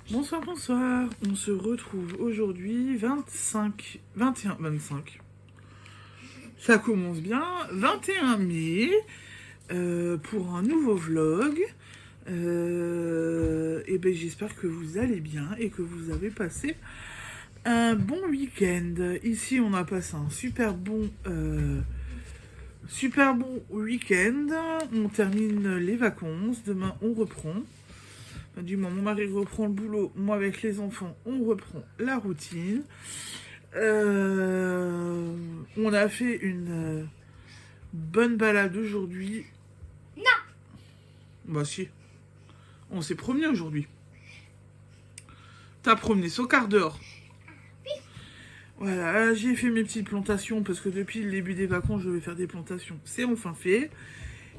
Bonsoir, bonsoir. On se retrouve aujourd'hui 25. Ça commence bien. 21 mai pour un nouveau vlog. Et ben j'espère que vous allez bien et que vous avez passé un bon week-end. Ici, on a passé un super bon week-end. On termine les vacances. Demain, on reprend. Du moment où mon mari reprend le boulot, moi avec les enfants, on reprend la routine. On a fait une bonne balade aujourd'hui. Non. Bah si. On s'est promené aujourd'hui. T'as promené ce quart d'heure. Oui. Voilà, j'ai fait mes petites plantations parce que depuis le début des vacances, je vais faire des plantations. C'est enfin fait.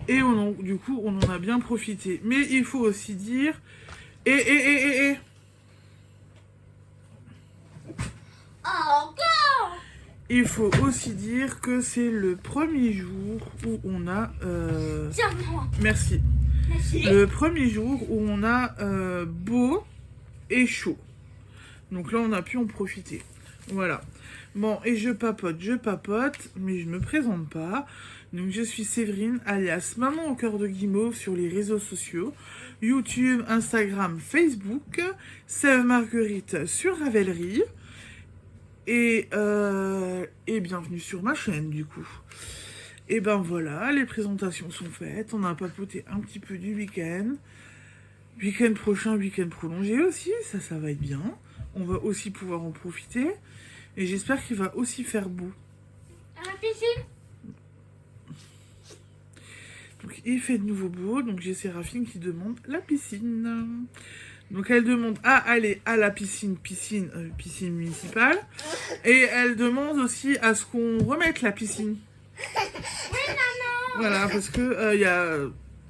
Et du coup, on en a bien profité. Mais il faut aussi dire... Encore. Il faut aussi dire que c'est le premier jour où on a... Tiens-moi. Merci. Merci. Le premier jour où on a beau et chaud. Donc là, on a pu en profiter. Voilà. Bon, et je papote, mais je me présente pas. Donc je suis Séverine, alias Maman au cœur de guimauve sur les réseaux sociaux. YouTube, Instagram, Facebook. Sève Marguerite sur Ravelry. Et bienvenue sur ma chaîne du coup. Et ben voilà, les présentations sont faites. On a papoté un petit peu du week-end. Week-end prochain, week-end prolongé aussi. Ça va être bien. On va aussi pouvoir en profiter. Et j'espère qu'il va aussi faire beau. À la piscine. Donc il fait de nouveau beau. Donc j'ai Séraphine qui demande la piscine. Donc elle demande à aller à la piscine municipale. Et elle demande aussi à ce qu'on remette la piscine. Oui, maman. Voilà, parce que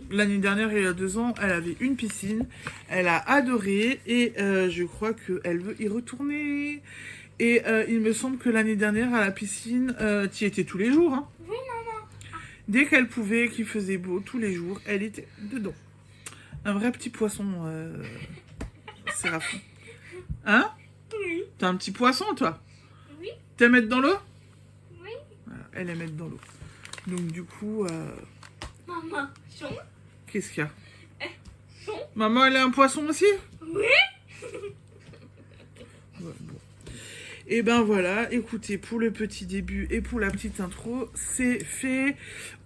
l'année dernière, il y a 2 ans, elle avait une piscine. Elle a adoré et je crois qu'elle veut y retourner. Et il me semble que l'année dernière, à la piscine, tu y étais tous les jours. Hein. Oui, maman. Dès qu'elle pouvait, qu'il faisait beau, tous les jours, elle était dedans. Un vrai petit poisson, Séraphine. Hein? Oui. T'as un petit poisson, toi? Oui. T'aimes être dans l'eau? Oui. Voilà, elle aime être dans l'eau. Donc du coup, Maman. Son. qu'est-ce qu'il y a? Son. Maman, elle a un poisson aussi? Oui. Ouais, bon. Et ben voilà, écoutez, pour le petit début et pour la petite intro, c'est fait.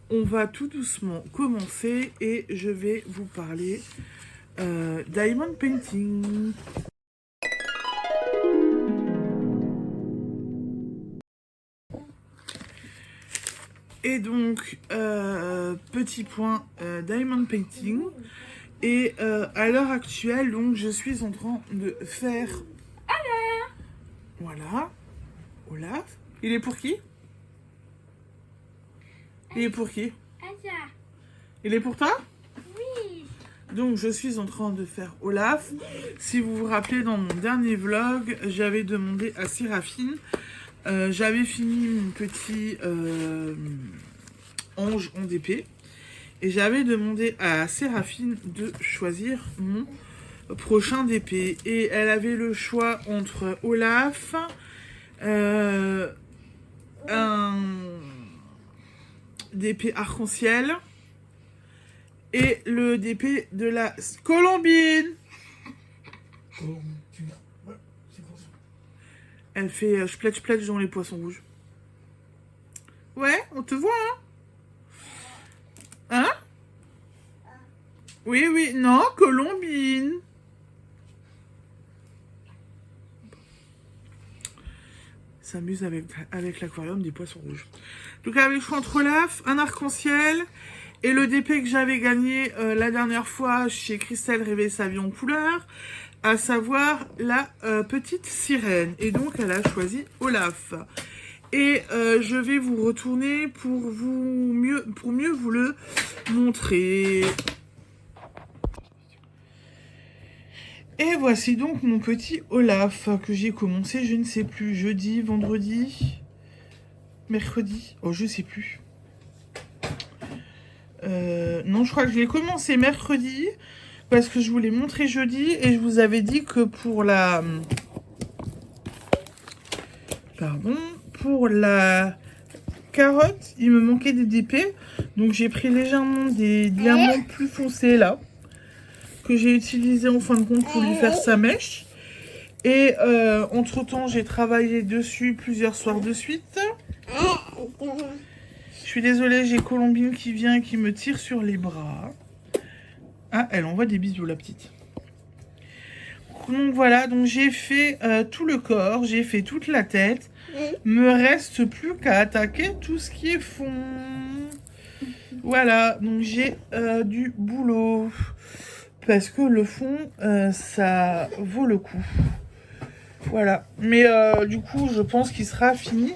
On va tout doucement commencer et je vais vous parler Diamond Painting. Et donc, petit point Diamond Painting. Et à l'heure actuelle, donc, je suis en train de faire... Voilà. Olaf. Il est pour qui? Il est pour qui? Asa. Il est pour toi? Oui. Donc, je suis en train de faire Olaf. Si vous vous rappelez, dans mon dernier vlog, j'avais demandé à Séraphine. J'avais fini mon petit ange en DP. Et j'avais demandé à Séraphine de choisir mon prochain DP. Et elle avait le choix entre Olaf, un DP arc-en-ciel et le DP de la Colombine. Elle fait spletch dans les poissons rouges. Ouais, on te voit, hein? Hein? Oui, non, Colombine. S'amuse avec l'aquarium des poissons rouges. Donc elle avait le choix entre Olaf, un arc-en-ciel et le DP que j'avais gagné la dernière fois chez Christelle Réveille sa vie en couleur, à savoir la petite sirène. Et donc elle a choisi Olaf. Et je vais vous retourner pour mieux vous le montrer. Et voici donc mon petit Olaf que j'ai commencé, je ne sais plus, jeudi, vendredi, mercredi, oh je sais plus. Non, je crois que je l'ai commencé mercredi. Parce que je vous l'ai montré jeudi et je vous avais dit que pour la... Pardon. Pour la carotte, il me manquait des DP. Donc j'ai pris légèrement des diamants plus foncés là. Que j'ai utilisé en fin de compte pour lui faire sa mèche. Et entre temps, j'ai travaillé dessus plusieurs soirs de suite. Je suis désolée, j'ai Colombine qui vient et qui me tire sur les bras. Ah, elle envoie des bisous, la petite. Donc voilà, donc j'ai fait tout le corps, j'ai fait toute la tête. Me reste plus qu'à attaquer tout ce qui est fond. Voilà, donc j'ai du boulot. Parce que le fond, ça vaut le coup. Voilà. Mais du coup, je pense qu'il sera fini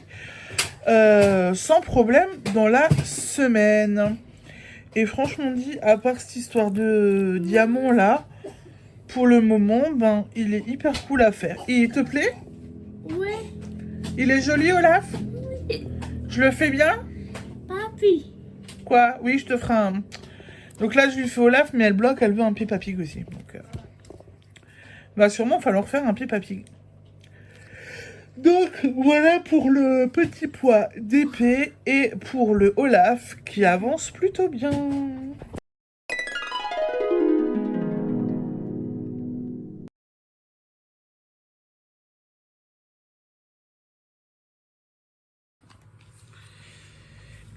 sans problème dans la semaine. Et franchement dit, à part cette histoire de diamant là, pour le moment, ben, il est hyper cool à faire. Et il te plaît? Ouais. Il est joli, Olaf? Oui. Je le fais bien? Papi. Quoi? Oui, je te ferai un... Donc là, je lui fais Olaf, mais elle bloque, elle veut un Peppa Pig aussi. Donc, va sûrement falloir faire un Peppa Pig. Donc, voilà pour le petit pois d'épée et pour le Olaf qui avance plutôt bien.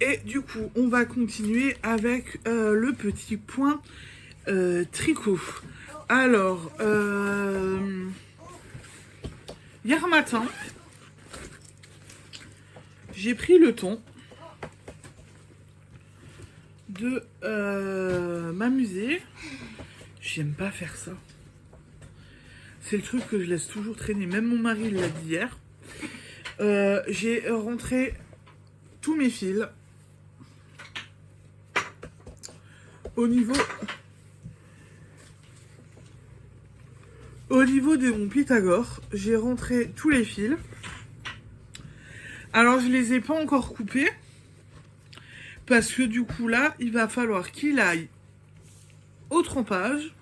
Et du coup, on va continuer avec le petit point tricot. Alors, hier matin, j'ai pris le temps de m'amuser. J'aime pas faire ça. C'est le truc que je laisse toujours traîner. Même mon mari l'a dit hier. J'ai rentré tous mes fils au niveau de mon Pythagore. J'ai rentré tous les fils. Alors je les ai pas encore coupés parce que du coup là il va falloir qu'il aille au trempage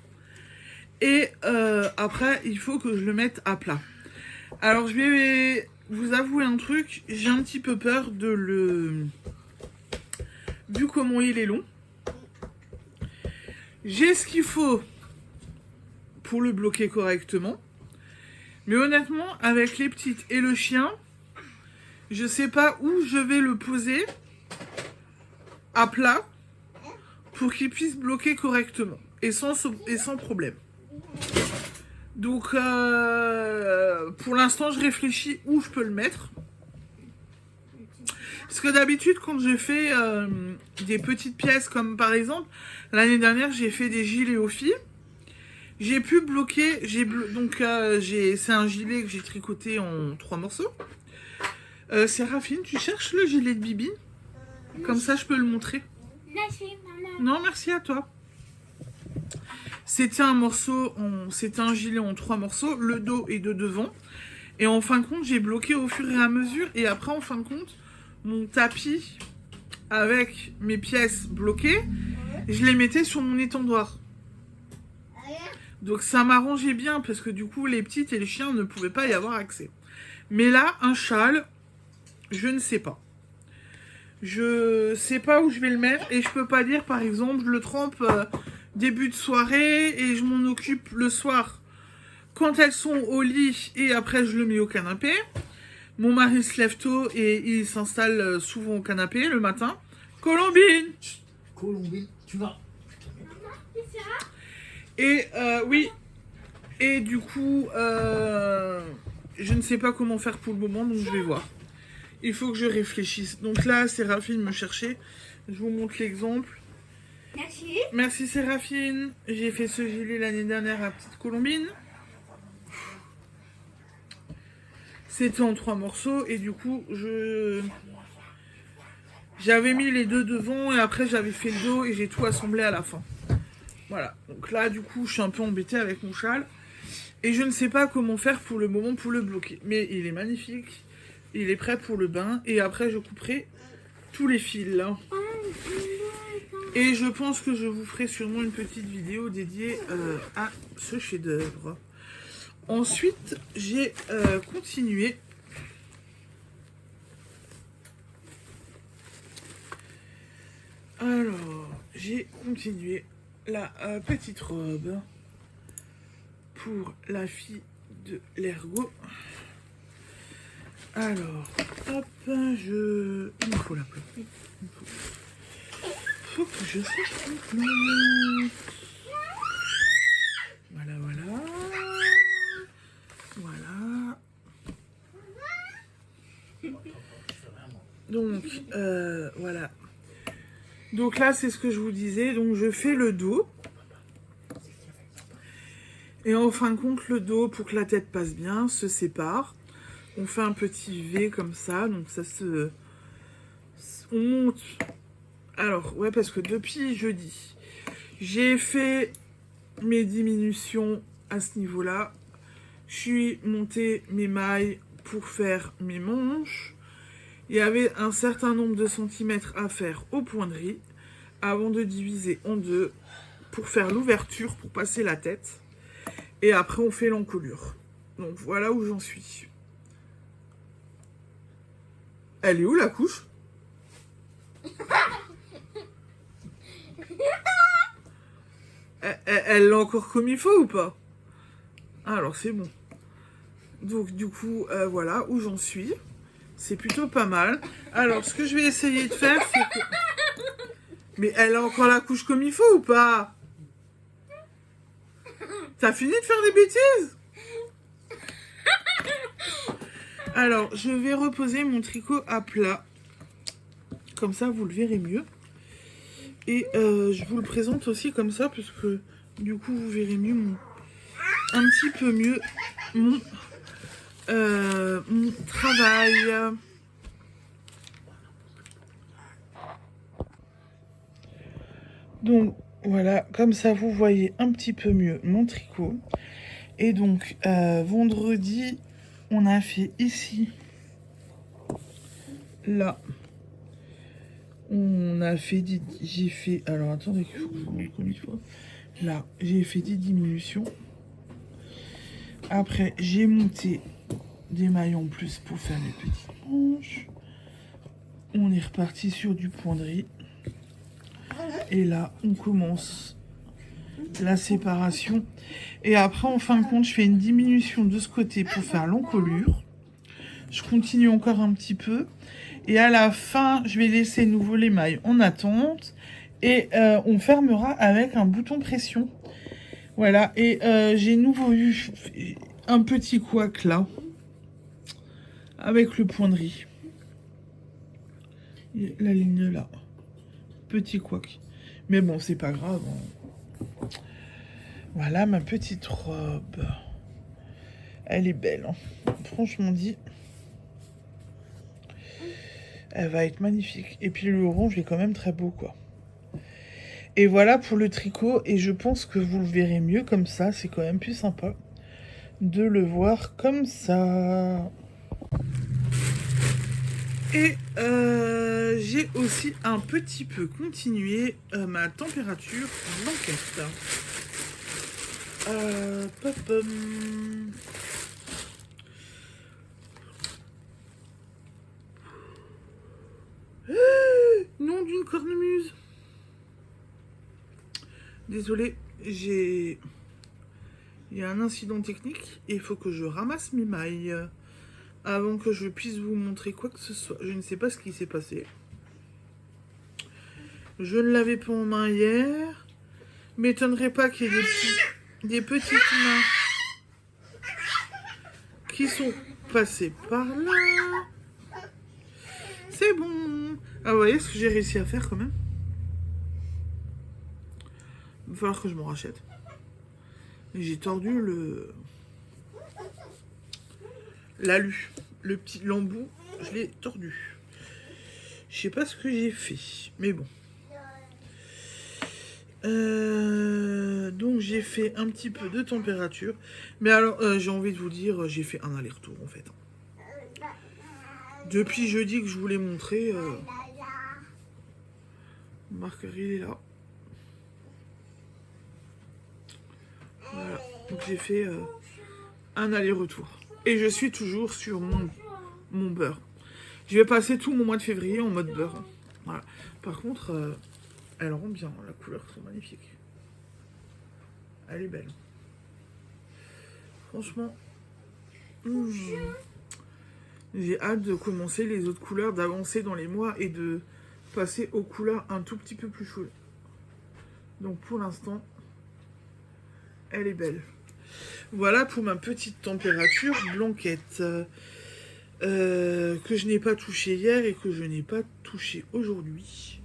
et après il faut que je le mette à plat. Alors je vais vous avouer un truc, j'ai un petit peu peur de le... Vu comment il est long. J'ai ce qu'il faut pour le bloquer correctement. Mais honnêtement, avec les petites et le chien, je sais pas où je vais le poser à plat pour qu'il puisse bloquer correctement et sans problème. Donc, pour l'instant, je réfléchis où je peux le mettre. Parce que d'habitude, quand je fais des petites pièces, comme par exemple, l'année dernière, j'ai fait des gilets aux filles. J'ai pu bloquer, c'est un gilet que j'ai tricoté en 3 morceaux. Séraphine, tu cherches le gilet de Bibi? Comme ça, je peux le montrer. Merci, maman. Non, merci à toi. C'était un gilet en 3 morceaux, le dos et de devant. Et en fin de compte, j'ai bloqué au fur et à mesure. Et après, en fin de compte, mon tapis avec mes pièces bloquées, je les mettais sur mon étendoir. Donc ça m'arrangeait bien parce que du coup, les petites et les chiens ne pouvaient pas y avoir accès. Mais là, un châle, je ne sais pas. Je sais pas où je vais le mettre et je peux pas dire, par exemple, je le trempe début de soirée et je m'en occupe le soir quand elles sont au lit et après je le mets au canapé. Mon mari se lève tôt et il s'installe souvent au canapé le matin. Colombine! Colombine, tu vas. Et oui, et du coup, je ne sais pas comment faire pour le moment, donc je vais voir. Il faut que je réfléchisse. Donc là, Séraphine me cherchait. Je vous montre l'exemple. Merci. Merci Séraphine. J'ai fait ce gilet l'année dernière à Petite Colombine. C'était en 3 morceaux et du coup, j'avais mis les deux devant et après j'avais fait le dos et j'ai tout assemblé à la fin. Voilà. Donc là, du coup, je suis un peu embêtée avec mon châle. Et je ne sais pas comment faire pour le moment pour le bloquer. Mais il est magnifique. Il est prêt pour le bain. Et après, je couperai tous les fils. Et je pense que je vous ferai sûrement une petite vidéo dédiée à ce chef-d'œuvre. Ensuite, j'ai continué. Alors, j'ai continué la petite robe pour la fille de l'ergot. Alors, hop, il me faut la plante. Faut que je sache une plante. Voilà, voilà. Voilà. Donc, voilà. Donc là, c'est ce que je vous disais. Donc, je fais le dos. Et en fin de compte, le dos, pour que la tête passe bien, se sépare. On fait un petit V comme ça. Donc, ça se... On monte. Alors, ouais, parce que depuis jeudi, j'ai fait mes diminutions à ce niveau-là. Je suis montée mes mailles pour faire mes manches. Il y avait un certain nombre de centimètres à faire au point de riz avant de diviser en deux pour faire l'ouverture, pour passer la tête. Et après, on fait l'encolure. Donc, voilà où j'en suis. Elle est où, la couche? Elle l'a encore comme il faut ou pas? Alors, c'est bon. Donc, du coup, voilà où j'en suis. C'est plutôt pas mal. Alors, ce que je vais essayer de faire, c'est que... Mais elle a encore la couche comme il faut ou pas? T'as fini de faire des bêtises? Alors, je vais reposer mon tricot à plat. Comme ça, vous le verrez mieux. Et je vous le présente aussi comme ça, parce que du coup, vous verrez mieux un petit peu mieux mon travail. Donc voilà, comme ça vous voyez un petit peu mieux mon tricot. Et donc vendredi, on a fait ici, là, on a fait j'ai fait, alors attendez qu'il faut que je vous montre comme il faut. Là, j'ai fait des diminutions. Après, j'ai monté des mailles en plus pour faire les petites manches. On est reparti sur du point de riz. Et là, on commence la séparation. Et après, en fin de compte, je fais une diminution de ce côté pour faire l'encolure. Je continue encore un petit peu. Et à la fin, je vais laisser nouveau les mailles en attente. Et on fermera avec un bouton pression. Voilà. Et j'ai nouveau eu un petit couac là. Avec le point de riz. La ligne là. Petit couac. Mais bon, c'est pas grave. Hein. Voilà ma petite robe. Elle est belle. Hein. Franchement dit. Elle va être magnifique. Et puis le orange est quand même très beau, quoi. Et voilà pour le tricot. Et je pense que vous le verrez mieux comme ça. C'est quand même plus sympa de le voir comme ça. Et j'ai aussi un petit peu continué ma température blanquette. Nom d'une cornemuse. Désolée, il y a un incident technique et il faut que je ramasse mes mailles avant que je puisse vous montrer quoi que ce soit. Je ne sais pas ce qui s'est passé. Je ne l'avais pas en main hier. M'étonnerait pas qu'il y ait des petites mains qui sont passées par là. C'est bon. Ah, vous voyez ce que j'ai réussi à faire quand même? Il va falloir que je m'en rachète. J'ai tordu l'alu. Le petit lembout, je l'ai tordu. Je sais pas ce que j'ai fait, mais bon. Donc j'ai fait un petit peu de température. Mais alors, j'ai envie de vous dire, j'ai fait un aller-retour en fait. Depuis jeudi que je vous l'ai montré. Marc, il est là. Voilà. Donc j'ai fait un aller-retour. Et je suis toujours sur mon beurre. Je vais passer tout mon mois de février en mode beurre. Voilà. Par contre, elle rend bien. La couleur sont magnifiques. Elle est belle. Franchement. J'ai hâte de commencer les autres couleurs, d'avancer dans les mois et de passer aux couleurs un tout petit peu plus chaudes. Donc pour l'instant, elle est belle. Voilà pour ma petite température blanquette. Que je n'ai pas touché hier et que je n'ai pas touché aujourd'hui.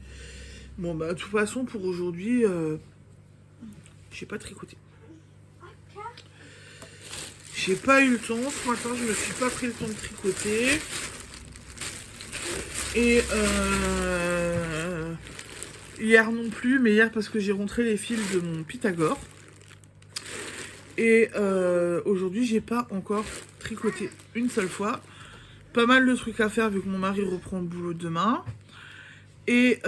Bon bah de toute façon pour aujourd'hui, j'ai pas tricoté. J'ai pas eu le temps, ce matin je me suis pas pris le temps de tricoter. Et hier non plus, mais hier parce que j'ai rentré les fils de mon Pythagore. Et aujourd'hui j'ai pas encore tricoté une seule fois. Pas mal de trucs à faire vu que mon mari reprend le boulot demain. Et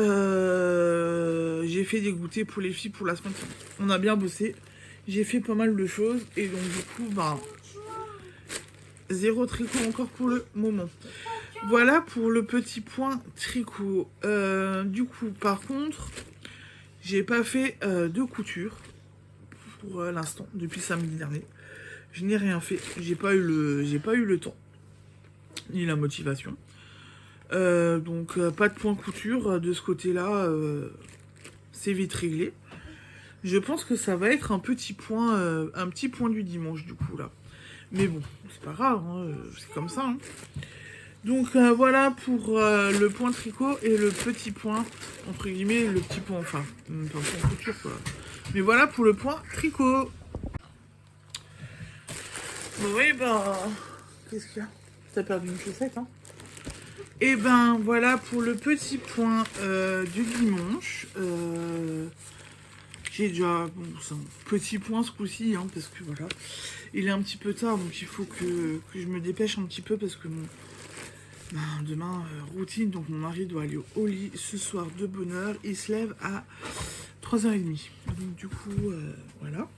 j'ai fait des goûters pour les filles pour la semaine. On a bien bossé. J'ai fait pas mal de choses. Et donc du coup, bah, zéro tricot encore pour le moment. Voilà pour le petit point tricot. Du coup, par contre, j'ai pas fait de couture pour l'instant, depuis samedi dernier. Je n'ai rien fait. J'ai pas eu le temps. Ni la motivation. Donc pas de point couture de ce côté-là, c'est vite réglé. Je pense que ça va être un petit point du dimanche du coup là. Mais bon, c'est pas grave, hein, c'est comme ça. Hein. Donc voilà pour le point tricot et le petit point, entre guillemets, le petit point, enfin, pas un point couture quoi. Mais voilà pour le point tricot. Bon, oui, ben, qu'est-ce qu'il y a? T'as perdu une chaussette, hein? Et ben voilà pour le petit point du dimanche. J'ai déjà... Bon, c'est un petit point ce coup-ci, hein, parce que voilà. Il est un petit peu tard, donc il faut que je me dépêche un petit peu, parce que demain, routine, donc mon mari doit aller au lit ce soir de bonne heure. Il se lève à 3h30. Donc du coup, voilà.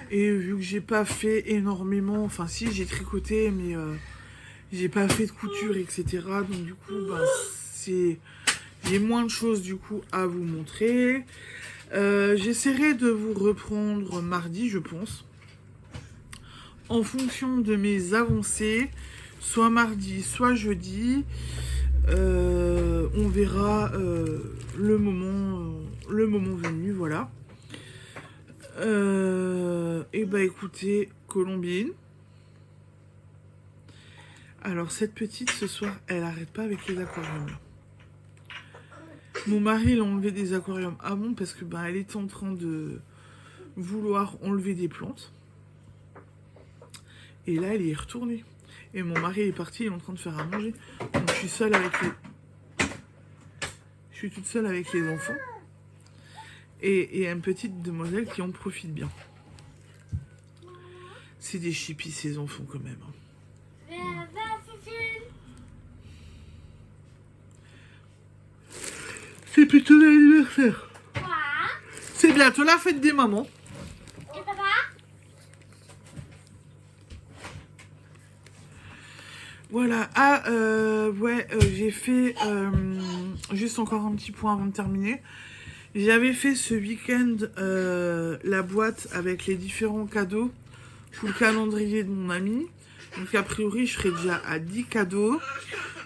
Et vu que j'ai pas fait énormément, enfin si j'ai tricoté, mais j'ai pas fait de couture, etc. Donc du coup, ben, j'ai moins de choses du coup à vous montrer. J'essaierai de vous reprendre mardi, je pense. En fonction de mes avancées, soit mardi, soit jeudi. On verra le moment venu, voilà. Et bah écoutez, Colombine. Alors cette petite ce soir, elle arrête pas avec les aquariums. Mon mari l'a enlevé des aquariums avant parce que elle était en train de vouloir enlever des plantes. Et là elle y est retournée. Et mon mari est parti, il est en train de faire à manger. Donc je suis seule avec je suis toute seule avec les enfants. Et une petite demoiselle qui en profite bien. C'est des chippies ces enfants quand même. C'est plutôt l'anniversaire. C'est bientôt la fête des mamans. Et papa? Voilà. Ah, ouais, j'ai fait juste encore un petit point avant de terminer. J'avais fait ce week-end la boîte avec les différents cadeaux pour le calendrier de mon ami. Donc a priori, je serai déjà à 10 cadeaux.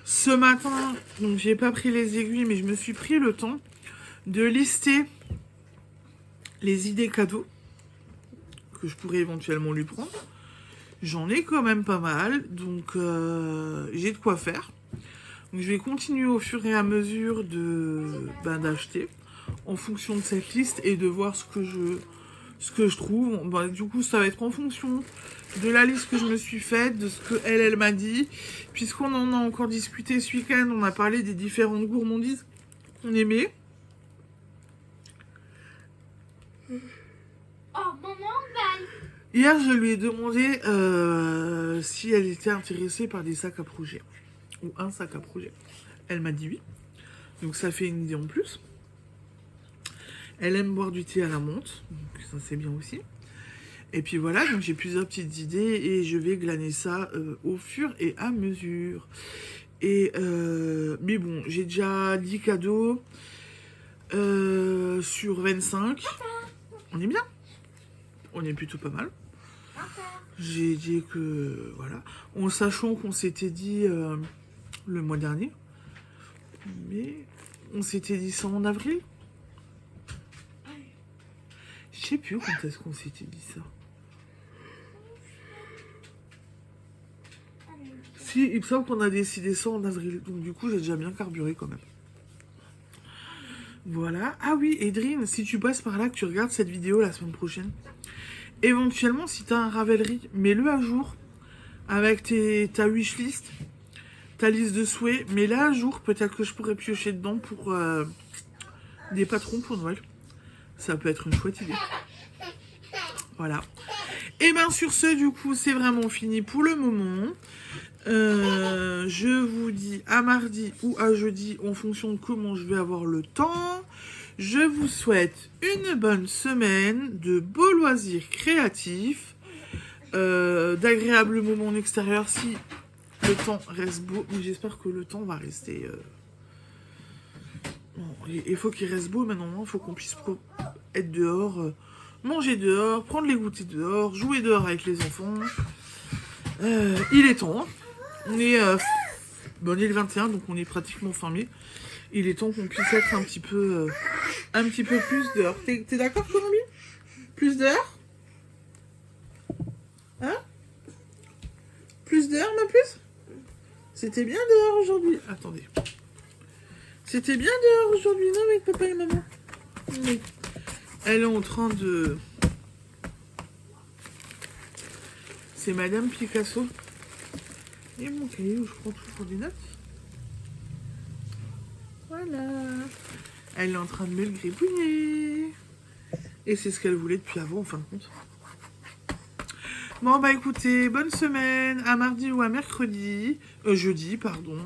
Ce matin, donc j'ai pas pris les aiguilles, mais je me suis pris le temps de lister les idées cadeaux que je pourrais éventuellement lui prendre. J'en ai quand même pas mal, donc j'ai de quoi faire. Donc je vais continuer au fur et à mesure d'acheter en fonction de cette liste et de voir ce que je trouve. Du coup, ça va être en fonction de la liste que je me suis faite, de ce que elle m'a dit. Puisqu'on en a encore discuté ce week-end, on a parlé des différentes gourmandises qu'on aimait. Oh, maman, balle. Hier, je lui ai demandé si elle était intéressée par des sacs à projet. Ou un sac à projet. Elle m'a dit oui. Donc ça fait une idée en plus. Elle aime boire du thé à la menthe. Donc ça c'est bien aussi. Et puis voilà, donc j'ai plusieurs petites idées et je vais glaner ça au fur et à mesure. Et mais bon, j'ai déjà 10 cadeaux sur 25. On est bien. On est plutôt pas mal. J'ai dit que voilà, en sachant qu'on s'était dit le mois dernier, mais on s'était dit ça en avril. Je sais plus quand est-ce qu'on s'était dit ça. Si, il me semble qu'on a décidé ça en avril, donc du coup j'ai déjà bien carburé quand même. Voilà. Ah oui, Edrine, si tu passes par là, que tu regardes cette vidéo la semaine prochaine, éventuellement, si tu as un Ravelry, mets-le à jour avec ta wishlist, ta liste de souhaits. Mets-le à jour. Peut-être que je pourrais piocher dedans pour des patrons pour Noël. Ça peut être une chouette idée. Voilà. Et bien sur ce, du coup, c'est vraiment fini pour le moment. Je vous dis à mardi ou à jeudi en fonction de comment je vais avoir le temps. Je vous souhaite une bonne semaine, de beaux loisirs créatifs, d'agréables moments en extérieur si le temps reste beau. Mais j'espère que le temps va rester... Bon, il faut qu'il reste beau maintenant, il faut qu'on puisse être dehors, manger dehors, prendre les goûters dehors, jouer dehors avec les enfants. Il est temps. On est le 21, donc on est pratiquement fin mai. Il est temps qu'on puisse être un petit peu plus dehors. T'es d'accord, Colombie? Plus dehors? Hein? Plus dehors, ma puce? C'était bien dehors aujourd'hui. Attendez. C'était bien dehors aujourd'hui, non, avec papa et maman? Oui. Elle est en train de... C'est Madame Picasso. Et mon cahier où je prends toujours des notes. Voilà. Elle est en train de me le gribouiller. Et c'est ce qu'elle voulait depuis avant, en fin de compte. Bon, bah écoutez, bonne semaine, à mardi ou à mercredi. Jeudi, pardon.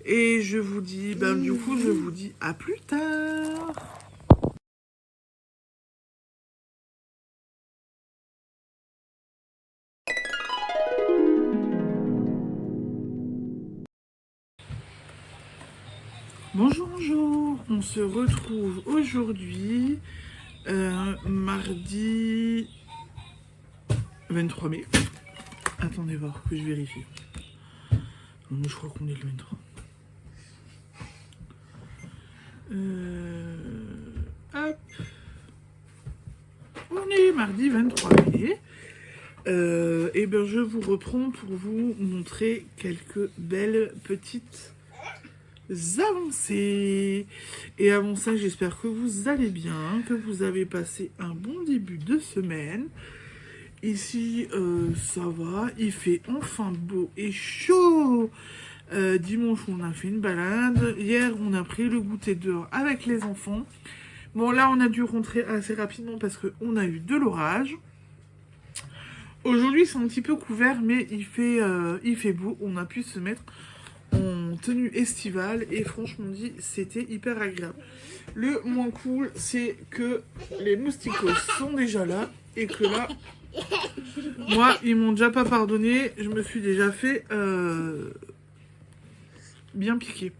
Et je vous dis, du coup, je vous dis à plus tard. Bonjour, bonjour. On se retrouve aujourd'hui, mardi 23 mai. Attendez voir que je vérifie. Non, je crois qu'on est le 23. Hop. On est mardi 23 mai. Et bien je vous reprends pour vous montrer quelques belles petites avancées. Et avant ça, j'espère que vous allez bien, que vous avez passé un bon début de semaine. Ici, ça va, il fait enfin beau et chaud. Dimanche, on a fait une balade. Hier, on a pris le goûter dehors avec les enfants. Bon, là, on a dû rentrer assez rapidement parce qu'on a eu de l'orage. Aujourd'hui, c'est un petit peu couvert, mais il fait beau. On a pu se mettre en tenue estivale et franchement dit, c'était hyper agréable. Le moins cool, c'est que les moustiquos sont déjà là et que là, moi, ils m'ont déjà pas pardonné. Je me suis déjà fait bien piquer.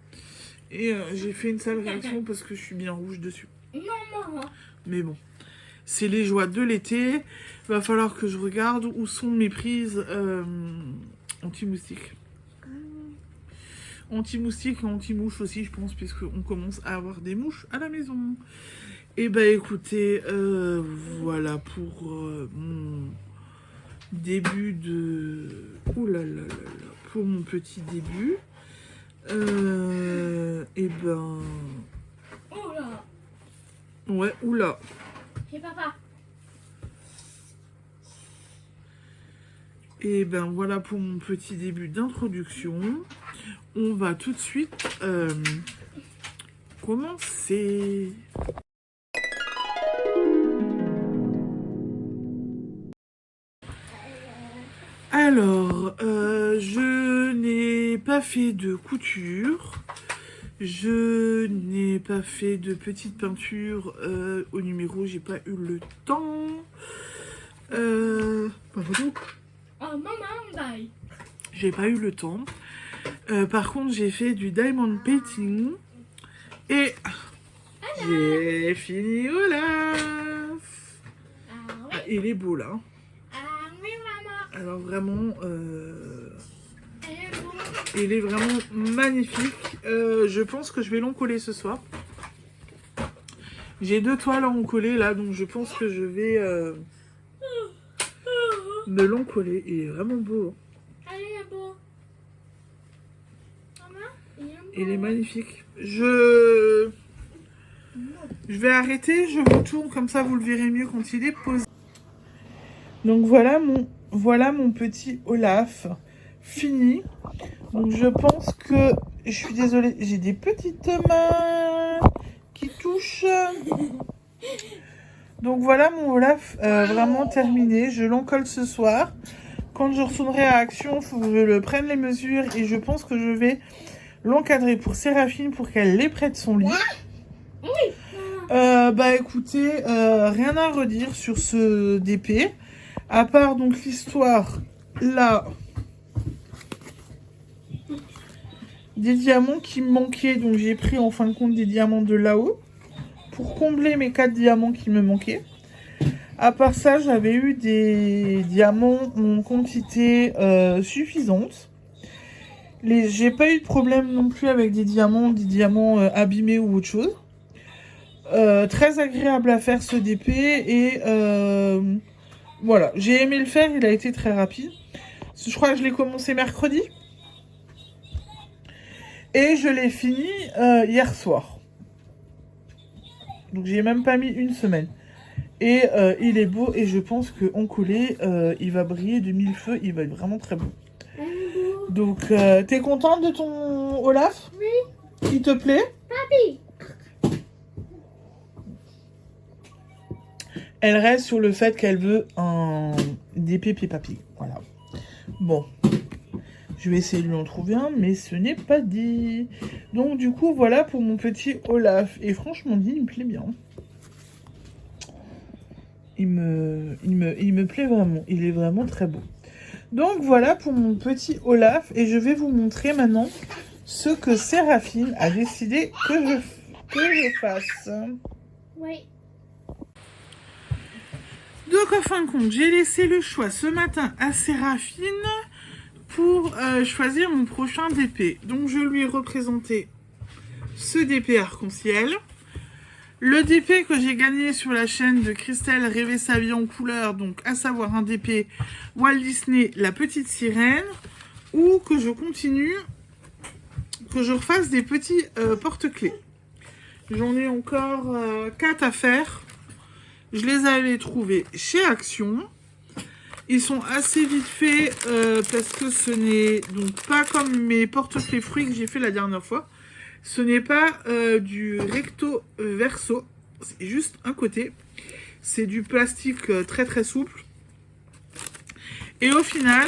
Et j'ai fait une sale réaction parce que je suis bien rouge dessus. Non, maman. Mais bon, c'est les joies de l'été. Va falloir que je regarde où sont mes prises anti-moustiques. Anti-moustiques et anti-mouches aussi, je pense, puisqu'on commence à avoir des mouches à la maison. Et bah écoutez, voilà pour mon début de... Ouh là là là là, pour mon petit début. Et ben... Oula. Ouais, oula. Chez papa. Et ben voilà pour mon petit début d'introduction. On va tout de suite commencer. Alors, je n'ai pas fait de couture. Je n'ai pas fait de petite peinture au numéro. J'ai pas eu le temps. Pas photo. Oh, maman, bye. J'ai pas eu le temps. Par contre, j'ai fait du diamond painting. Et j'ai fini Olaf. Ah oui. Ah, il est beau là. Ah oui, maman. Alors vraiment, Elle est beau. il est vraiment magnifique. Je pense que je vais l'encoller ce soir. J'ai 2 toiles à encoller là, donc je pense que je vais me l'encoller. Il est vraiment beau. Elle est beau. Maman, il est beau. Il est magnifique. Je vais arrêter, je vous tourne, comme ça vous le verrez mieux quand il est posé. Donc voilà mon petit Olaf fini. Donc je pense que, je suis désolée, j'ai des petites mains qui touchent. Donc voilà mon Olaf vraiment terminé. Je l'encolle ce soir. Quand je retournerai à Action, il faut que je le prenne les mesures et je pense que je vais l'encadrer pour Séraphine pour qu'elle les prête son lit. Bah écoutez, rien à redire sur ce DP. À part donc l'histoire là des diamants qui me manquaient. Donc j'ai pris en fin de compte des diamants de là-haut pour combler mes 4 diamants qui me manquaient. À part ça, j'avais eu des diamants en quantité suffisante. J'ai pas eu de problème non plus avec des diamants abîmés ou autre chose. Très agréable à faire ce DP et voilà, j'ai aimé le faire, il a été très rapide. Je crois que je l'ai commencé mercredi et je l'ai fini hier soir. Donc j'ai même pas mis une semaine. Et il est beau et je pense qu'en collé, il va briller de mille feux, il va être vraiment très beau. Donc t'es contente de ton Olaf? Oui. Il te plaît? Papi. Elle reste sur le fait qu'elle veut un DP Peppa Pig. Voilà. Bon. Je vais essayer de lui en trouver un, mais ce n'est pas dit. Donc du coup, voilà pour mon petit Olaf. Et franchement dit, il me plaît bien. Il me plaît vraiment. Il est vraiment très beau. Donc voilà pour mon petit Olaf. Et je vais vous montrer maintenant ce que Séraphine a décidé que je fasse. Oui. Donc en fin de compte, j'ai laissé le choix ce matin à Séraphine pour choisir mon prochain DP. Donc je lui ai représenté ce DP arc-en-ciel. Le DP que j'ai gagné sur la chaîne de Christelle Rêver sa vie en couleur, donc à savoir un DP Walt Disney La Petite Sirène, ou que je continue, que je refasse des petits porte-clés. J'en ai encore 4 à faire. Je les avais trouvés chez Action. Ils sont assez vite faits parce que ce n'est donc pas comme mes porte-clés fruits que j'ai fait la dernière fois. Ce n'est pas du recto verso, c'est juste un côté. C'est du plastique très très souple. Et au final,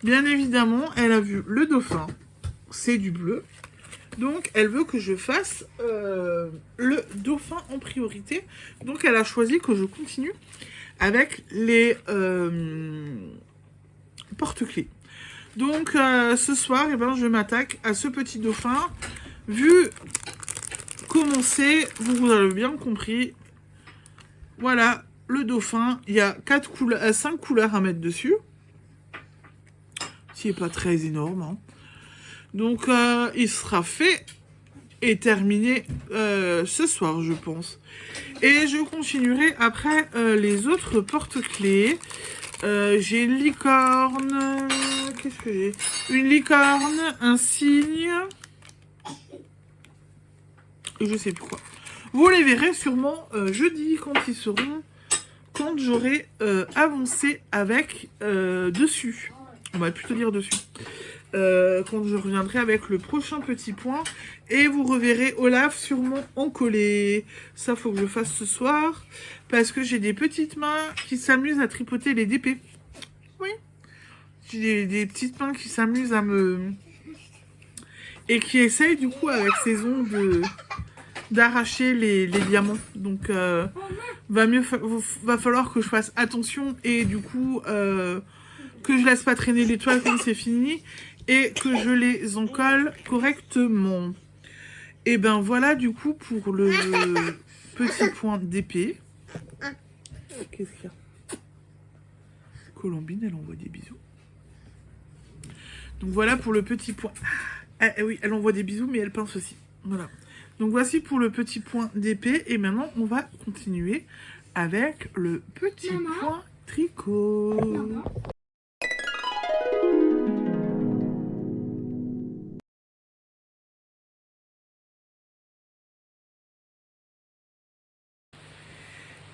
bien évidemment, elle a vu le dauphin, c'est du bleu. Donc elle veut que je fasse le dauphin en priorité. Donc elle a choisi que je continue avec les porte-clés. Donc ce soir, eh ben, je m'attaque à ce petit dauphin. Vu comment c'est, vous avez bien compris. Voilà, le dauphin. Il y a 5 couleurs à mettre dessus. Ce qui n'est pas très énorme. Hein. Donc, il sera fait et terminé ce soir, je pense. Et je continuerai après les autres porte-clés. J'ai une licorne. Qu'est-ce que j'ai? Une licorne, un cygne. Et je sais plus quoi. Vous les verrez sûrement jeudi quand j'aurai avancé avec dessus. On va plutôt dire dessus. Quand je reviendrai avec le prochain petit point. Et vous reverrez Olaf sûrement en collé. Ça, faut que je fasse ce soir. Parce que j'ai des petites mains qui s'amusent à tripoter les DP. Oui. J'ai des petites mains qui s'amusent à me... Et qui essayent du coup avec ces ongles d'arracher les diamants. Donc, va falloir que je fasse attention et du coup, que je laisse pas traîner les toiles quand c'est fini et que je les encolle correctement. Et ben voilà du coup pour le petit point d'épée. Qu'est-ce qu'il y a? Colombine, elle envoie des bisous. Donc voilà pour le petit point. Ah, oui, elle envoie des bisous, mais elle pince aussi. Voilà. Donc voici pour le petit point d'épée. Et maintenant, on va continuer avec le petit point tricot. Maman.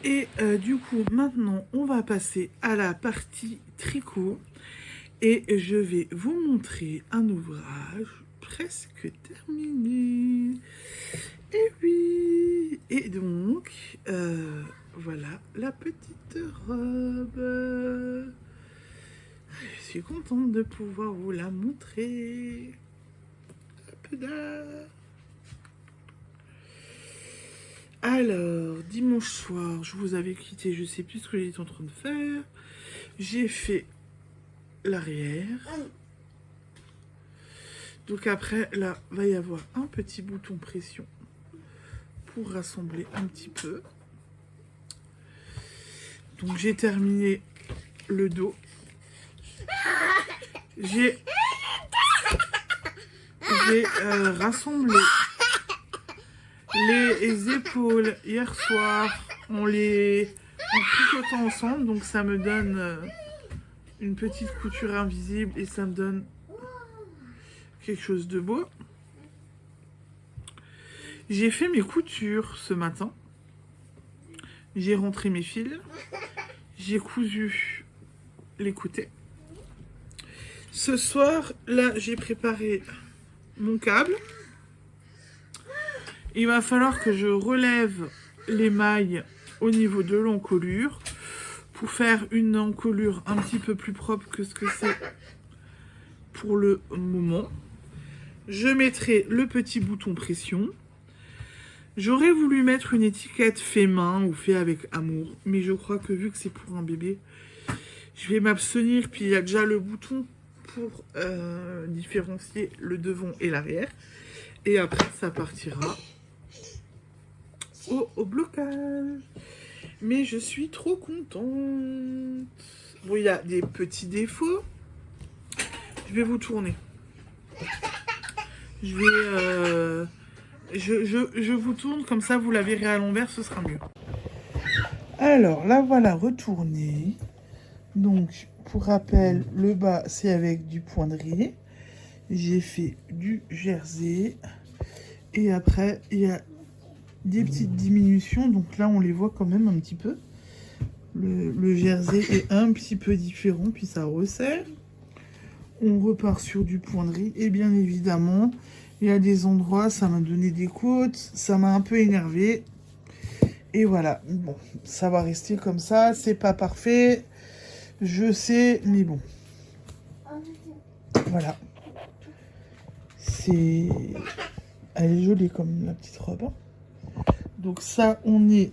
Et du coup, maintenant, on va passer à la partie tricot. Et je vais vous montrer un ouvrage presque terminé. Et oui. Et donc, voilà la petite robe. Je suis contente de pouvoir vous la montrer. Hop là. Alors, dimanche soir, je vous avais quitté, je sais plus ce que j'étais en train de faire. J'ai fait l'arrière. Donc après, là, va y avoir un petit bouton pression pour rassembler un petit peu. Donc j'ai terminé le dos. J'ai rassemblé les épaules hier soir en tricotant ensemble, donc ça me donne une petite couture invisible et ça me donne quelque chose de beau. J'ai fait mes coutures ce matin, j'ai rentré mes fils, j'ai cousu les côtés. Ce soir, là, j'ai préparé mon câble. Il va falloir que je relève les mailles au niveau de l'encolure pour faire une encolure un petit peu plus propre que ce que c'est pour le moment. Je mettrai le petit bouton pression. J'aurais voulu mettre une étiquette fait main ou fait avec amour, mais je crois que vu que c'est pour un bébé, je vais m'abstenir. Puis il y a déjà le bouton pour différencier le devant et l'arrière. Et après, ça partira au blocage. Mais je suis trop contente. Bon, il y a des petits défauts. Je vais vous tourner. Je vais... je vous tourne, comme ça vous la verrez à l'envers, ce sera mieux. Alors, là voilà, retourné. Donc, pour rappel, le bas, c'est avec du point de riz. J'ai fait du jersey. Et après, il y a des petites diminutions. Donc là, on les voit quand même un petit peu. Le jersey est un petit peu différent, puis ça resserre. On repart sur du point de riz. Et bien évidemment, il y a des endroits, ça m'a donné des côtes. Ça m'a un peu énervé. Et voilà. Bon, ça va rester comme ça. C'est pas parfait. Je sais, mais bon. Voilà. Elle est jolie comme la petite robe. Donc ça, on est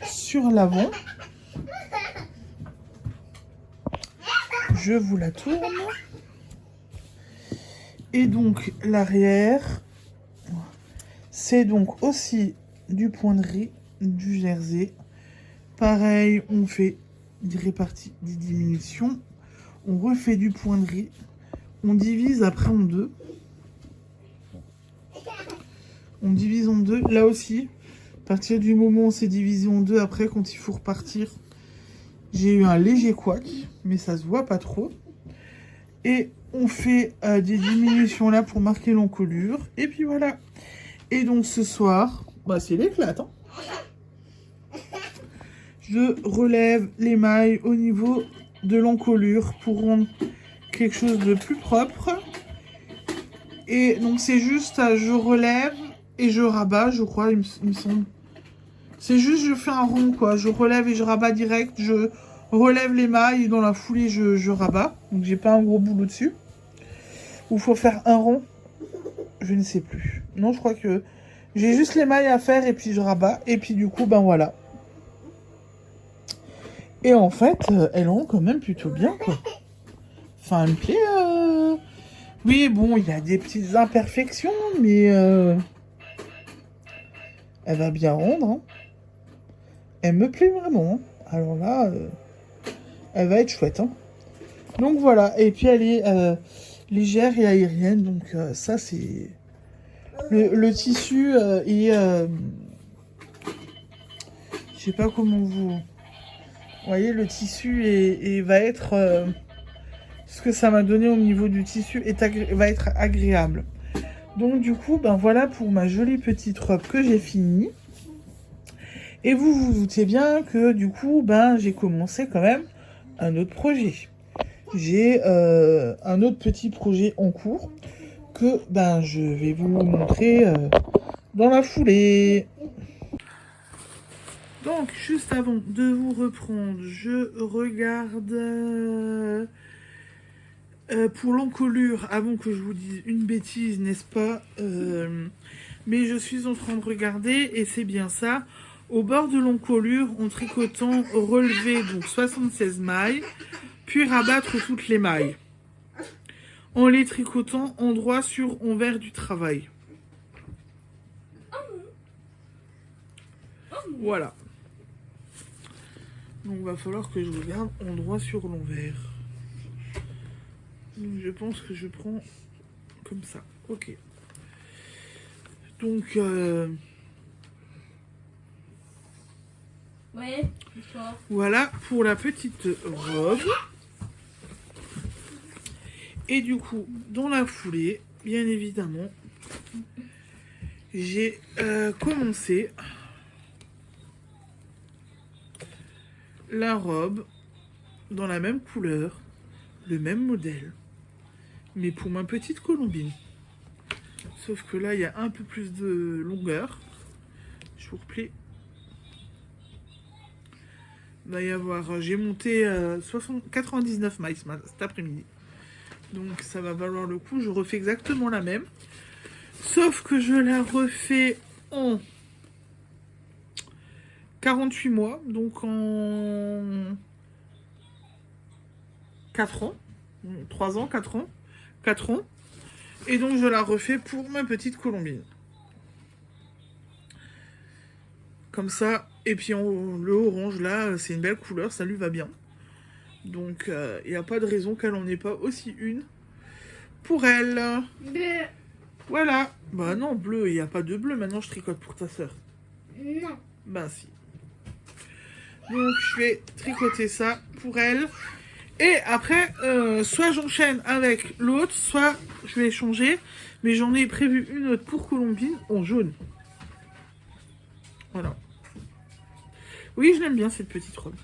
sur l'avant. Je vous la tourne. Et donc l'arrière, c'est donc aussi du point de riz, du jersey. Pareil, on fait des réparties, des diminutions. On refait du point de riz. On divise après en deux. On divise en deux. Là aussi, à partir du moment où on s'est divisé en deux, après, quand il faut repartir, j'ai eu un léger couac, mais ça se voit pas trop. Et on fait des diminutions là pour marquer l'encolure. Et puis voilà. Et donc ce soir, bah c'est l'éclate. Hein. Je relève les mailles au niveau de l'encolure pour rendre quelque chose de plus propre. Et donc c'est juste, je relève et je rabats, je crois, il me semble. C'est juste, je fais un rond, quoi. Je relève et je rabats direct. Je relève les mailles et dans la foulée, je rabats. Donc j'ai pas un gros boulot dessus. Ou faut faire un rond. Je ne sais plus. Non, je crois que J'ai juste les mailles à faire et puis je rabats. Et puis du coup, ben voilà. Et en fait, elles rend quand même plutôt bien, quoi. Enfin, elle me plaît. Oui, bon, il y a des petites imperfections, mais elle va bien rendre. Hein. Elle me plaît vraiment. Hein. Alors là, elle va être chouette. Hein. Donc voilà. Et puis elle est légère et aérienne. Donc ça, c'est... Le tissu est... je sais pas comment vous... Vous voyez, le tissu va être... ce que ça m'a donné au niveau du tissu va être agréable. Donc du coup, ben voilà pour ma jolie petite robe que j'ai finie. Et vous vous doutez bien que du coup, ben j'ai commencé quand même un autre projet. J'ai un autre petit projet en cours que ben je vais vous montrer dans la foulée. Donc juste avant de vous reprendre, je regarde pour l'encolure, avant que je vous dise une bêtise, n'est-ce pas mais je suis en train de regarder et c'est bien ça. Au bord de l'encolure, en tricotant, relever donc 76 mailles, puis rabattre toutes les mailles. En les tricotant endroit sur envers du travail. Voilà. Donc il va falloir que je regarde endroit sur l'envers. Donc je pense que je prends comme ça. Ok. Donc Ouais, bonsoir. voilà pour la petite robe. Et du coup, dans la foulée, bien évidemment, j'ai commencé la robe dans la même couleur, le même modèle, mais pour ma petite colombine. Sauf que là, il y a un peu plus de longueur. Je vous replie. Il va y avoir... J'ai monté 99 mailles cet après-midi. Donc ça va valoir le coup. Je refais exactement la même. Sauf que je la refais en 48 mois. Donc en 4 ans. 3 ans, 4 ans. 4 ans. Et donc je la refais pour ma petite colombine. Comme ça. Et puis le orange là, c'est une belle couleur, ça lui va bien. Donc il n'y a pas de raison qu'elle en ait pas aussi une pour elle. Bleu. Voilà. Bah non, bleu, il n'y a pas de bleu. Maintenant je tricote pour ta soeur. Non. Bah si. Donc je vais tricoter ça pour elle. Et après, soit j'enchaîne avec l'autre, soit je vais changer. Mais j'en ai prévu une autre pour Colombine en jaune. Voilà. Oui, je l'aime bien cette petite robe.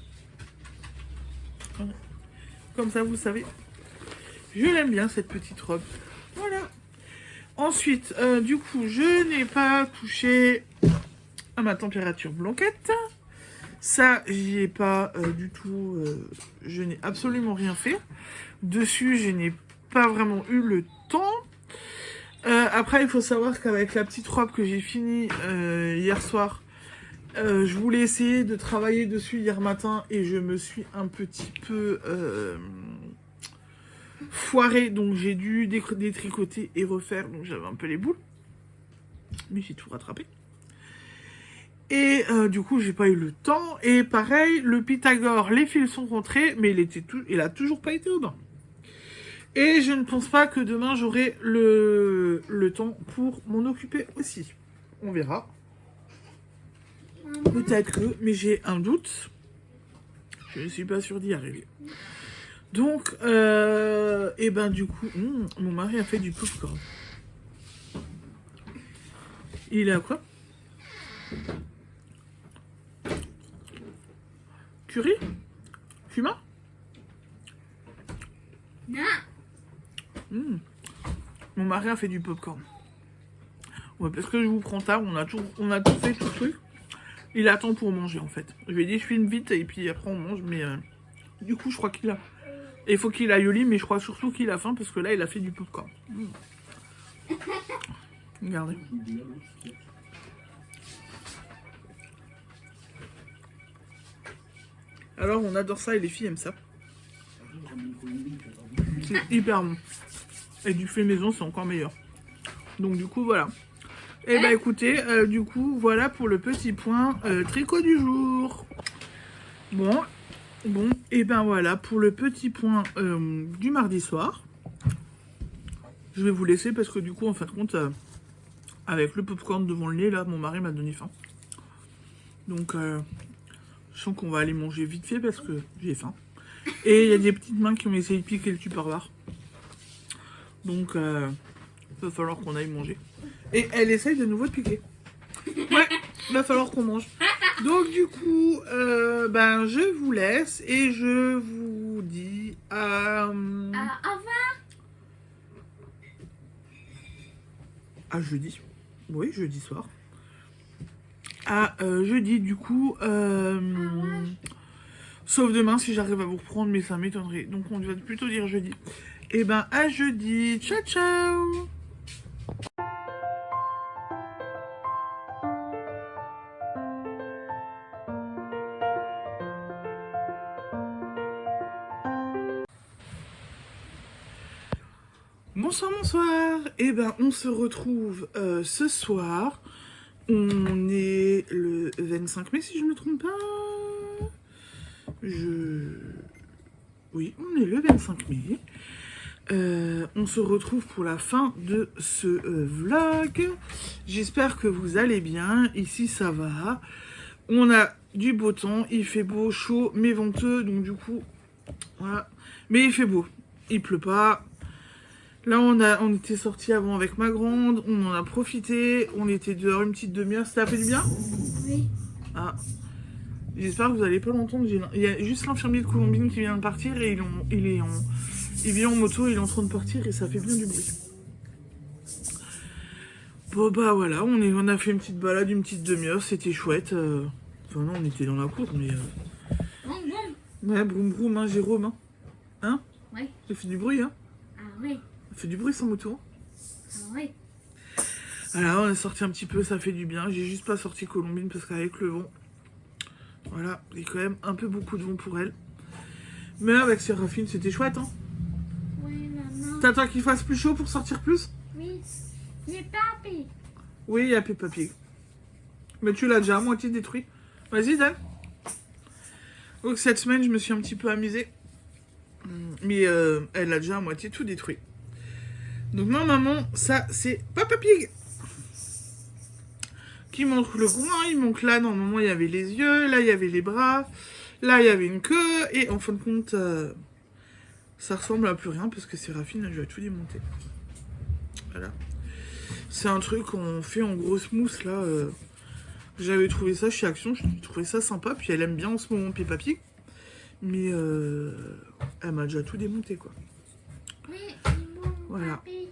Voilà. Comme ça, vous savez. Je l'aime bien cette petite robe. Voilà. Ensuite, du coup, je n'ai pas touché à ma température blanquette. Ça, j'y ai pas du tout... je n'ai absolument rien fait. Dessus, je n'ai pas vraiment eu le temps. Après, il faut savoir qu'avec la petite robe que j'ai finie hier soir, je voulais essayer de travailler dessus hier matin et je me suis un petit peu foirée. Donc, j'ai dû détricoter et refaire. Donc, j'avais un peu les boules. Mais j'ai tout rattrapé. Et du coup, j'ai pas eu le temps. Et pareil, le Pythagore, les fils sont rentrés, mais il a toujours pas été au bain. Et je ne pense pas que demain, j'aurai le temps pour m'en occuper aussi. On verra. Peut-être que, mais j'ai un doute. Je ne suis pas sûre d'y arriver. Donc, et ben du coup, mon mari a fait du popcorn. Il est à quoi? Curry? Cumin? Non. Mon mari a fait du popcorn. Ouais, parce que je vous prends tard, on a tout fait, tout le truc. Il attend pour manger en fait. Je lui ai dit je filme vite et puis après on mange, mais du coup je crois qu'il a... Et il faut qu'il aille au lit, mais je crois surtout qu'il a faim parce que là il a fait du popcorn. Regardez. Alors on adore ça et les filles aiment ça. Comme une colombine, tu vois. C'est hyper bon. Et du fait maison, c'est encore meilleur. Donc du coup, voilà. Et bah écoutez, du coup, voilà pour le petit point tricot du jour. Bon, et ben voilà pour le petit point du mardi soir. Je vais vous laisser parce que du coup, en fin de compte, avec le popcorn devant le nez, là, mon mari m'a donné faim. Donc, je sens qu'on va aller manger vite fait parce que j'ai faim. Et il y a des petites mains qui ont essayé de piquer le tupperware. Donc, il va falloir qu'on aille manger. Et elle essaye de nouveau de piquer. Ouais, il va falloir qu'on mange. Donc, du coup, ben, je vous laisse et je vous dis à jeudi. Oui, jeudi soir. À jeudi, du coup. Sauf demain, si j'arrive à vous reprendre, mais ça m'étonnerait. Donc, on va plutôt dire jeudi. Et ben, à jeudi. Ciao, ciao! Bonsoir, bonsoir. Et ben, on se retrouve ce soir. On est le 25 mai, si je ne me trompe pas. Oui, on est le 25 mai. On se retrouve pour la fin de ce vlog. J'espère que vous allez bien. Ici, ça va. On a du beau temps. Il fait beau, chaud, mais venteux. Donc, du coup, voilà. Mais il fait beau. Il pleut pas. Là, on était sortis avant avec ma grande. On en a profité. On était dehors une petite demi-heure. Ça fait du bien? Oui. Ah. J'espère que vous n'allez pas l'entendre. Il y a juste l'infirmier de Colombine qui vient de partir et il vient en moto, il est en train de partir et ça fait bien du bruit. Bon bah voilà, on a fait une petite balade, une petite demi-heure, c'était chouette. Enfin non, on était dans la cour, mais... Bon, bon. Ouais, broum broum, hein, Jérôme, hein? Hein? Oui. Ça fait du bruit, hein? Ah oui. Ça fait du bruit sans moto. Ah oui. Voilà, on a sorti un petit peu, ça fait du bien. J'ai juste pas sorti Colombine parce qu'avec le vent... Voilà, il y a quand même un peu beaucoup de vent pour elle. Mais avec Séraphine, c'était chouette, hein? Oui, maman. T'attends qu'il fasse plus chaud pour sortir plus? Oui. Mais papi. Oui, il y a Peppa Pig. Mais tu l'as déjà à moitié détruit. Vas-y, Dan. Donc cette semaine, je me suis un petit peu amusée. Mais elle a déjà à moitié tout détruit. Donc normalement, ça, c'est Peppa Pig. Qui manque le groin, il manque là, normalement, il y avait les yeux, là, il y avait les bras, là, il y avait une queue, et en fin de compte, ça ressemble à plus rien, parce que Séraphine, elle, je vais tout démonter. Voilà. C'est un truc qu'on fait en grosse mousse, là. J'avais trouvé ça chez Action, je trouvais ça sympa, puis elle aime bien en ce moment Peppa Pig, mais elle m'a déjà tout démonté, quoi. Oui, bon, Voilà. papi.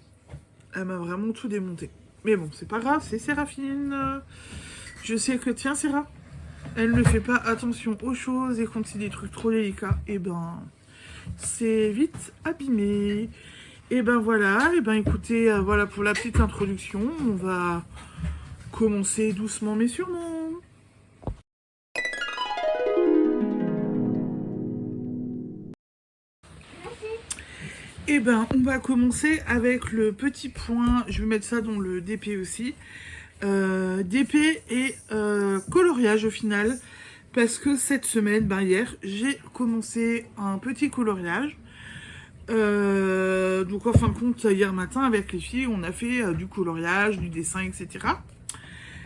Elle m'a vraiment tout démonté. Mais bon, c'est pas grave, c'est Séraphine. Je sais que, tiens, Séra, elle ne fait pas attention aux choses et quand c'est des trucs trop délicats, et ben, c'est vite abîmé. Et ben voilà, et ben écoutez, voilà pour la petite introduction. On va commencer doucement mais sûrement. Et ben, on va commencer avec le petit point. Je vais mettre ça dans le DP aussi. DP et coloriage au final. Parce que cette semaine, ben hier, j'ai commencé un petit coloriage. Donc en fin de compte, hier matin, avec les filles, on a fait du coloriage, du dessin, etc.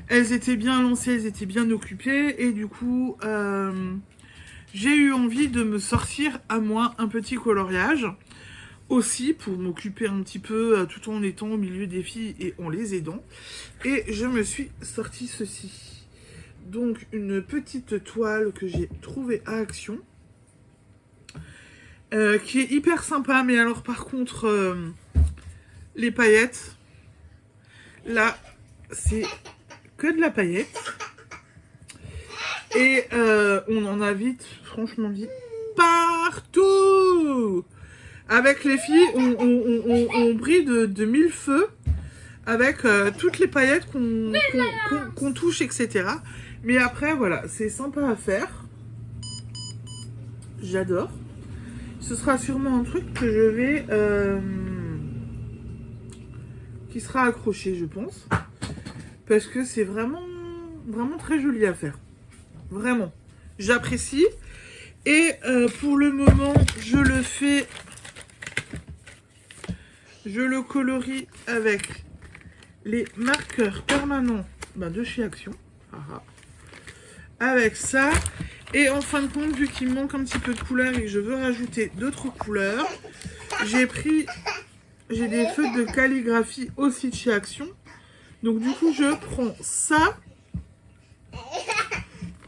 Elles étaient bien lancées, elles étaient bien occupées. Et du coup, j'ai eu envie de me sortir à moi un petit coloriage. Aussi pour m'occuper un petit peu tout en étant au milieu des filles et en les aidant. Et je me suis sorti ceci. Donc une petite toile que j'ai trouvée à Action. Qui est hyper sympa. Mais alors par contre, les paillettes. Là, c'est que de la paillette. Et on en a vite, franchement vite, partout. Avec les filles, on brille de mille feux avec toutes les paillettes qu'on touche, etc. Mais après, voilà, c'est sympa à faire. j'adore. Ce sera sûrement un truc que je vais... qui sera accroché, je pense. Parce que c'est vraiment très joli à faire. Vraiment. J'apprécie. Et pour le moment, je le fais... Je le colorie avec les marqueurs permanents de chez Action. Avec ça. Et en fin de compte, vu qu'il me manque un petit peu de couleur et que je veux rajouter d'autres couleurs, j'ai des feutres de calligraphie aussi de chez Action. Donc du coup, je prends ça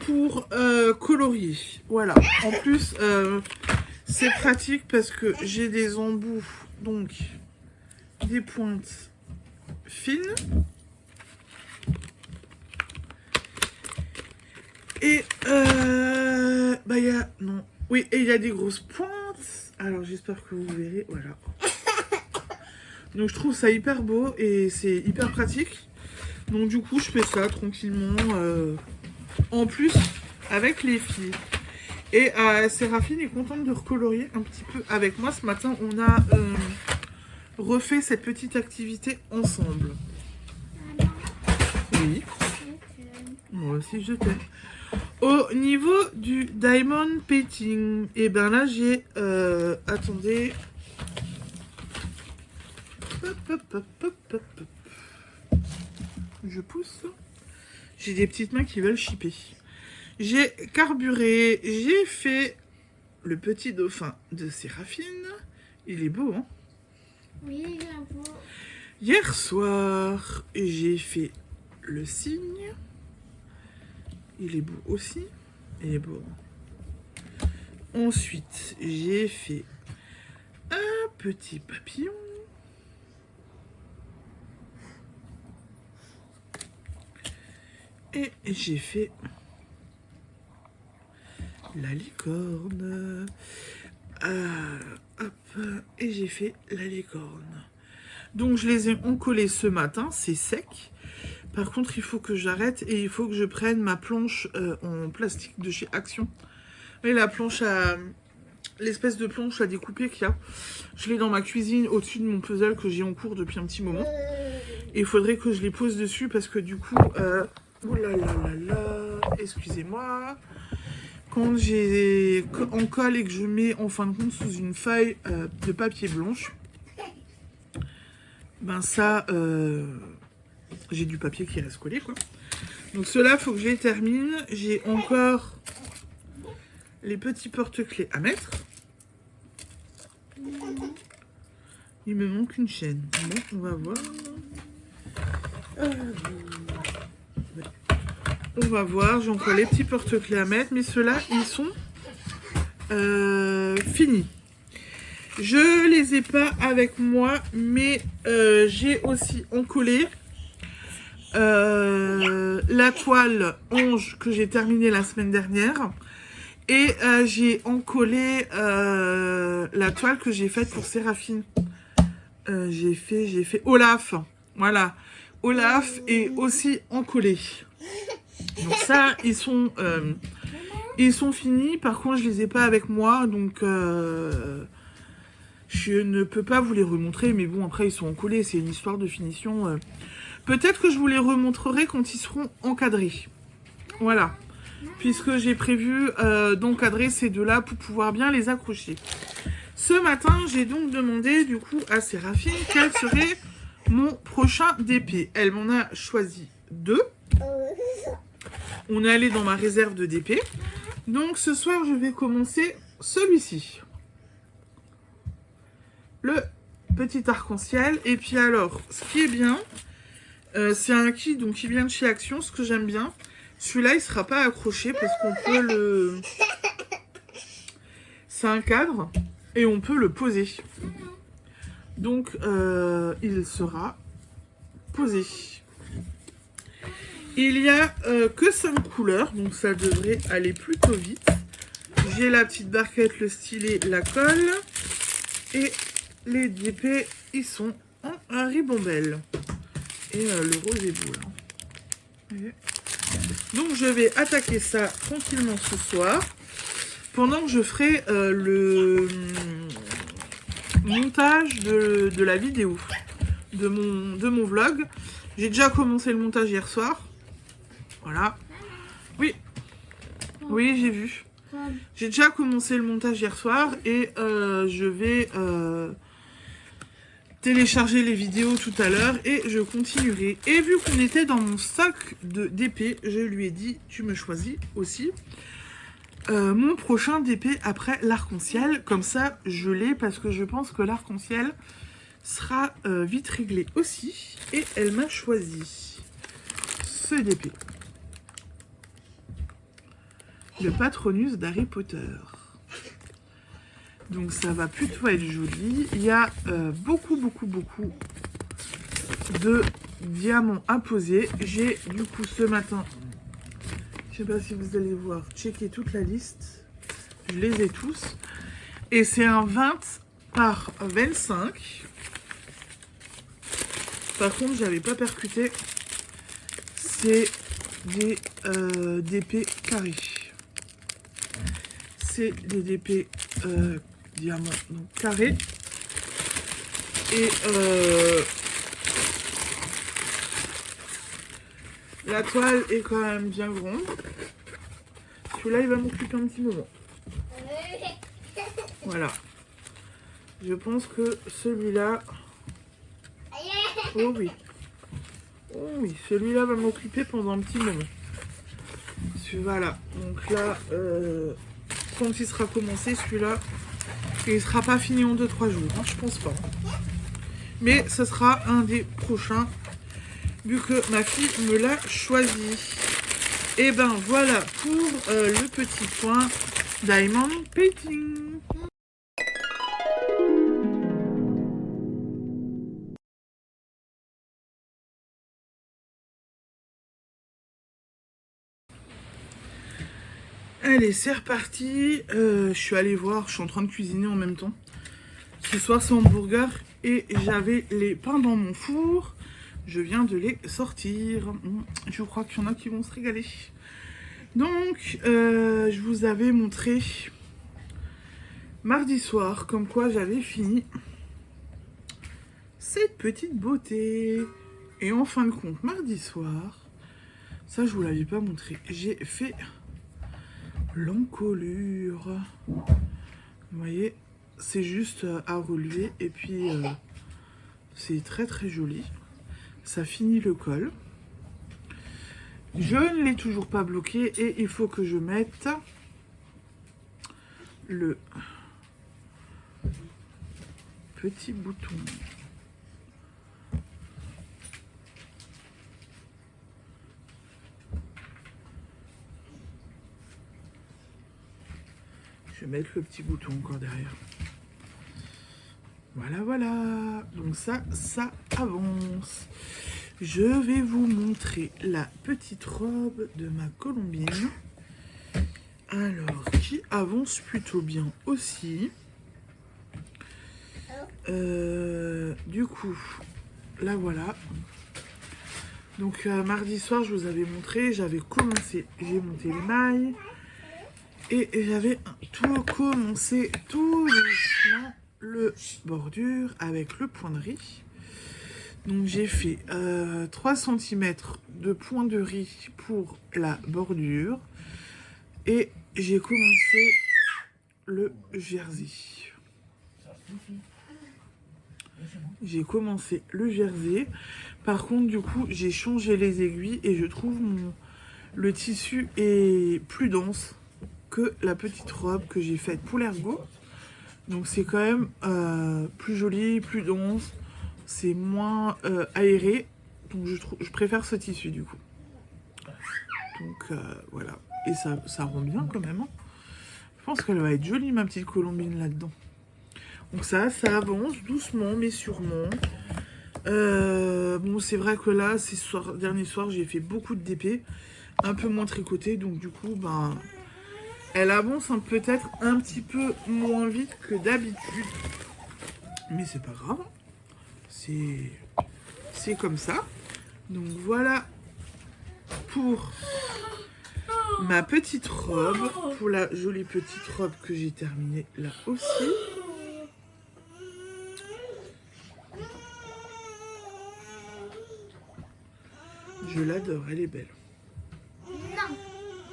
pour colorier. Voilà. En plus, c'est pratique parce que j'ai des embouts, donc des pointes fines. Et il y a... Non. Oui, et il y a des grosses pointes. Alors, j'espère que vous verrez. Voilà. Donc, je trouve ça hyper beau et c'est hyper pratique. Donc, du coup, je fais ça tranquillement. En plus, avec les filles. Et Séraphine est contente de recolorier un petit peu avec moi. Ce matin, on a refait cette petite activité ensemble. Oui. Moi aussi, je t'aime. Au niveau du diamond painting, et ben là j'ai attendez. Je pousse. J'ai des petites mains qui veulent chipper. J'ai carburé, j'ai fait le petit dauphin de Séraphine. Il est beau, hein? Oui, j'avoue. Hier soir, j'ai fait le cygne. Il est beau aussi. Il est beau. Ensuite, j'ai fait un petit papillon. Et j'ai fait la licorne. Hop, et j'ai fait la licorne. Donc, je les ai encollés ce matin. C'est sec. Par contre, il faut que j'arrête et il faut que je prenne ma planche en plastique de chez Action. Et la planche à... l'espèce de planche à découper qu'il y a. Je l'ai dans ma cuisine au-dessus de mon puzzle que j'ai en cours depuis un petit moment. Et il faudrait que je les pose dessus parce que du coup... oh là là là là... Excusez-moi. Quand j'ai en colle et que je mets en fin de compte sous une feuille de papier blanche, ben ça... j'ai du papier qui reste collé, quoi. Donc ceux-là, il faut que je les termine. J'ai encore les petits porte-clés à mettre. Il me manque une chaîne. Bon, on va voir. On va voir. J'ai encore les petits porte-clés à mettre. Mais ceux-là, ils sont finis. Je les ai pas avec moi. Mais j'ai aussi encollé la toile Ange que j'ai terminée la semaine dernière. Et j'ai encollé la toile que j'ai faite pour Séraphine. J'ai fait Olaf. Voilà. Olaf est aussi encollé. Donc ça, ils sont finis. Par contre, je les ai pas avec moi. Donc, je ne peux pas vous les remontrer. Mais bon, après, ils sont encollés. C'est une histoire de finition. Peut-être que je vous les remontrerai quand ils seront encadrés. Voilà. Puisque j'ai prévu d'encadrer ces deux-là pour pouvoir bien les accrocher. Ce matin, j'ai donc demandé du coup à Séraphine quel serait mon prochain DP. Elle m'en a choisi 2. On est allé dans ma réserve de DP. Donc ce soir, je vais commencer celui-ci. Le petit arc-en-ciel. Et puis alors, ce qui est bien, c'est un kit donc, qui vient de chez Action. Ce que j'aime bien, celui-là, il ne sera pas accroché parce qu'on peut le... C'est un cadre et on peut le poser. Donc, il sera posé. Il n'y a que 5 couleurs, donc ça devrait aller plutôt vite. J'ai la petite barquette, le stylet, la colle. Et les DP, ils sont en ribambelle. Et le rose est beau, là. Donc, je vais attaquer ça tranquillement ce soir. pendant que je ferai le montage de la vidéo, de mon vlog. J'ai déjà commencé le montage hier soir. Voilà. Oui. Oui, j'ai vu. J'ai déjà commencé le montage hier soir et je vais télécharger les vidéos tout à l'heure et je continuerai. Et vu qu'on était dans mon stock d'épées, je lui ai dit, tu me choisis aussi mon prochain d'épée après l'arc-en-ciel. Comme ça, je l'ai parce que je pense que l'arc-en-ciel sera vite réglé aussi. Et elle m'a choisi ce d'épée. Le Patronus d'Harry Potter. Donc ça va plutôt être joli. Il y a beaucoup de diamants à poser. J'ai du coup ce matin, je sais pas si vous allez voir, checké toute la liste. Je les ai tous. Et c'est un 20 par 25. Par contre, j'avais pas percuté. C'est des DP carrés. C'est des DP diamants donc carrés. Et la toile est quand même bien grande. Celui-là, il va m'occuper un petit moment. Voilà. Je pense que celui-là... Oh oui. Oh oui, celui-là va m'occuper pendant un petit moment. Voilà. Donc là, quand il sera commencé, celui-là, il ne sera pas fini en 2-3 jours. Hein, je pense pas. Mais ce sera un des prochains, vu que ma fille me l'a choisi. Et ben voilà pour le petit point Diamond Painting. Allez, c'est reparti. Je suis allée voir, je suis en train de cuisiner en même temps. Ce soir, c'est hamburger et j'avais les pains dans mon four. Je viens de les sortir. Je crois qu'il y en a qui vont se régaler. Donc, je vous avais montré mardi soir, comme quoi j'avais fini cette petite beauté. Et en fin de compte, mardi soir, ça je vous l'avais pas montré, j'ai fait l'encolure. Vous voyez, c'est juste à relever et puis c'est très très joli. Ça finit le col. Je ne l'ai toujours pas bloqué et il faut que je mette le petit bouton. Je vais mettre le petit bouton encore derrière. Voilà, voilà. Donc ça avance. Je vais vous montrer la petite robe de ma colombine. Alors, qui avance plutôt bien aussi. Du coup, là voilà. Donc mardi soir, je vous avais montré, j'avais commencé, j'ai monté les mailles. Et j'avais tout commencé tout doucement le bordure avec le point de riz. Donc j'ai fait 3 cm de point de riz pour la bordure. Et j'ai commencé le jersey. J'ai commencé le jersey. Par contre, du coup, j'ai changé les aiguilles et je trouve le tissu est plus dense que la petite robe que j'ai faite pour l'ergot. Donc c'est quand même plus joli, plus dense, c'est moins aéré. Donc je préfère ce tissu du coup. Donc voilà. Et ça rend bien quand même. Hein. Je pense qu'elle va être jolie ma petite colombine là-dedans. Donc ça avance doucement mais sûrement. Bon c'est vrai que là, dernier soir, j'ai fait beaucoup de DP, un peu moins tricoté. Donc du coup, ben... elle avance peut-être un petit peu moins vite que d'habitude. Mais c'est pas grave. C'est comme ça. Donc voilà pour ma petite robe, pour la jolie petite robe que j'ai terminée là aussi. Je l'adore, elle est belle. Non.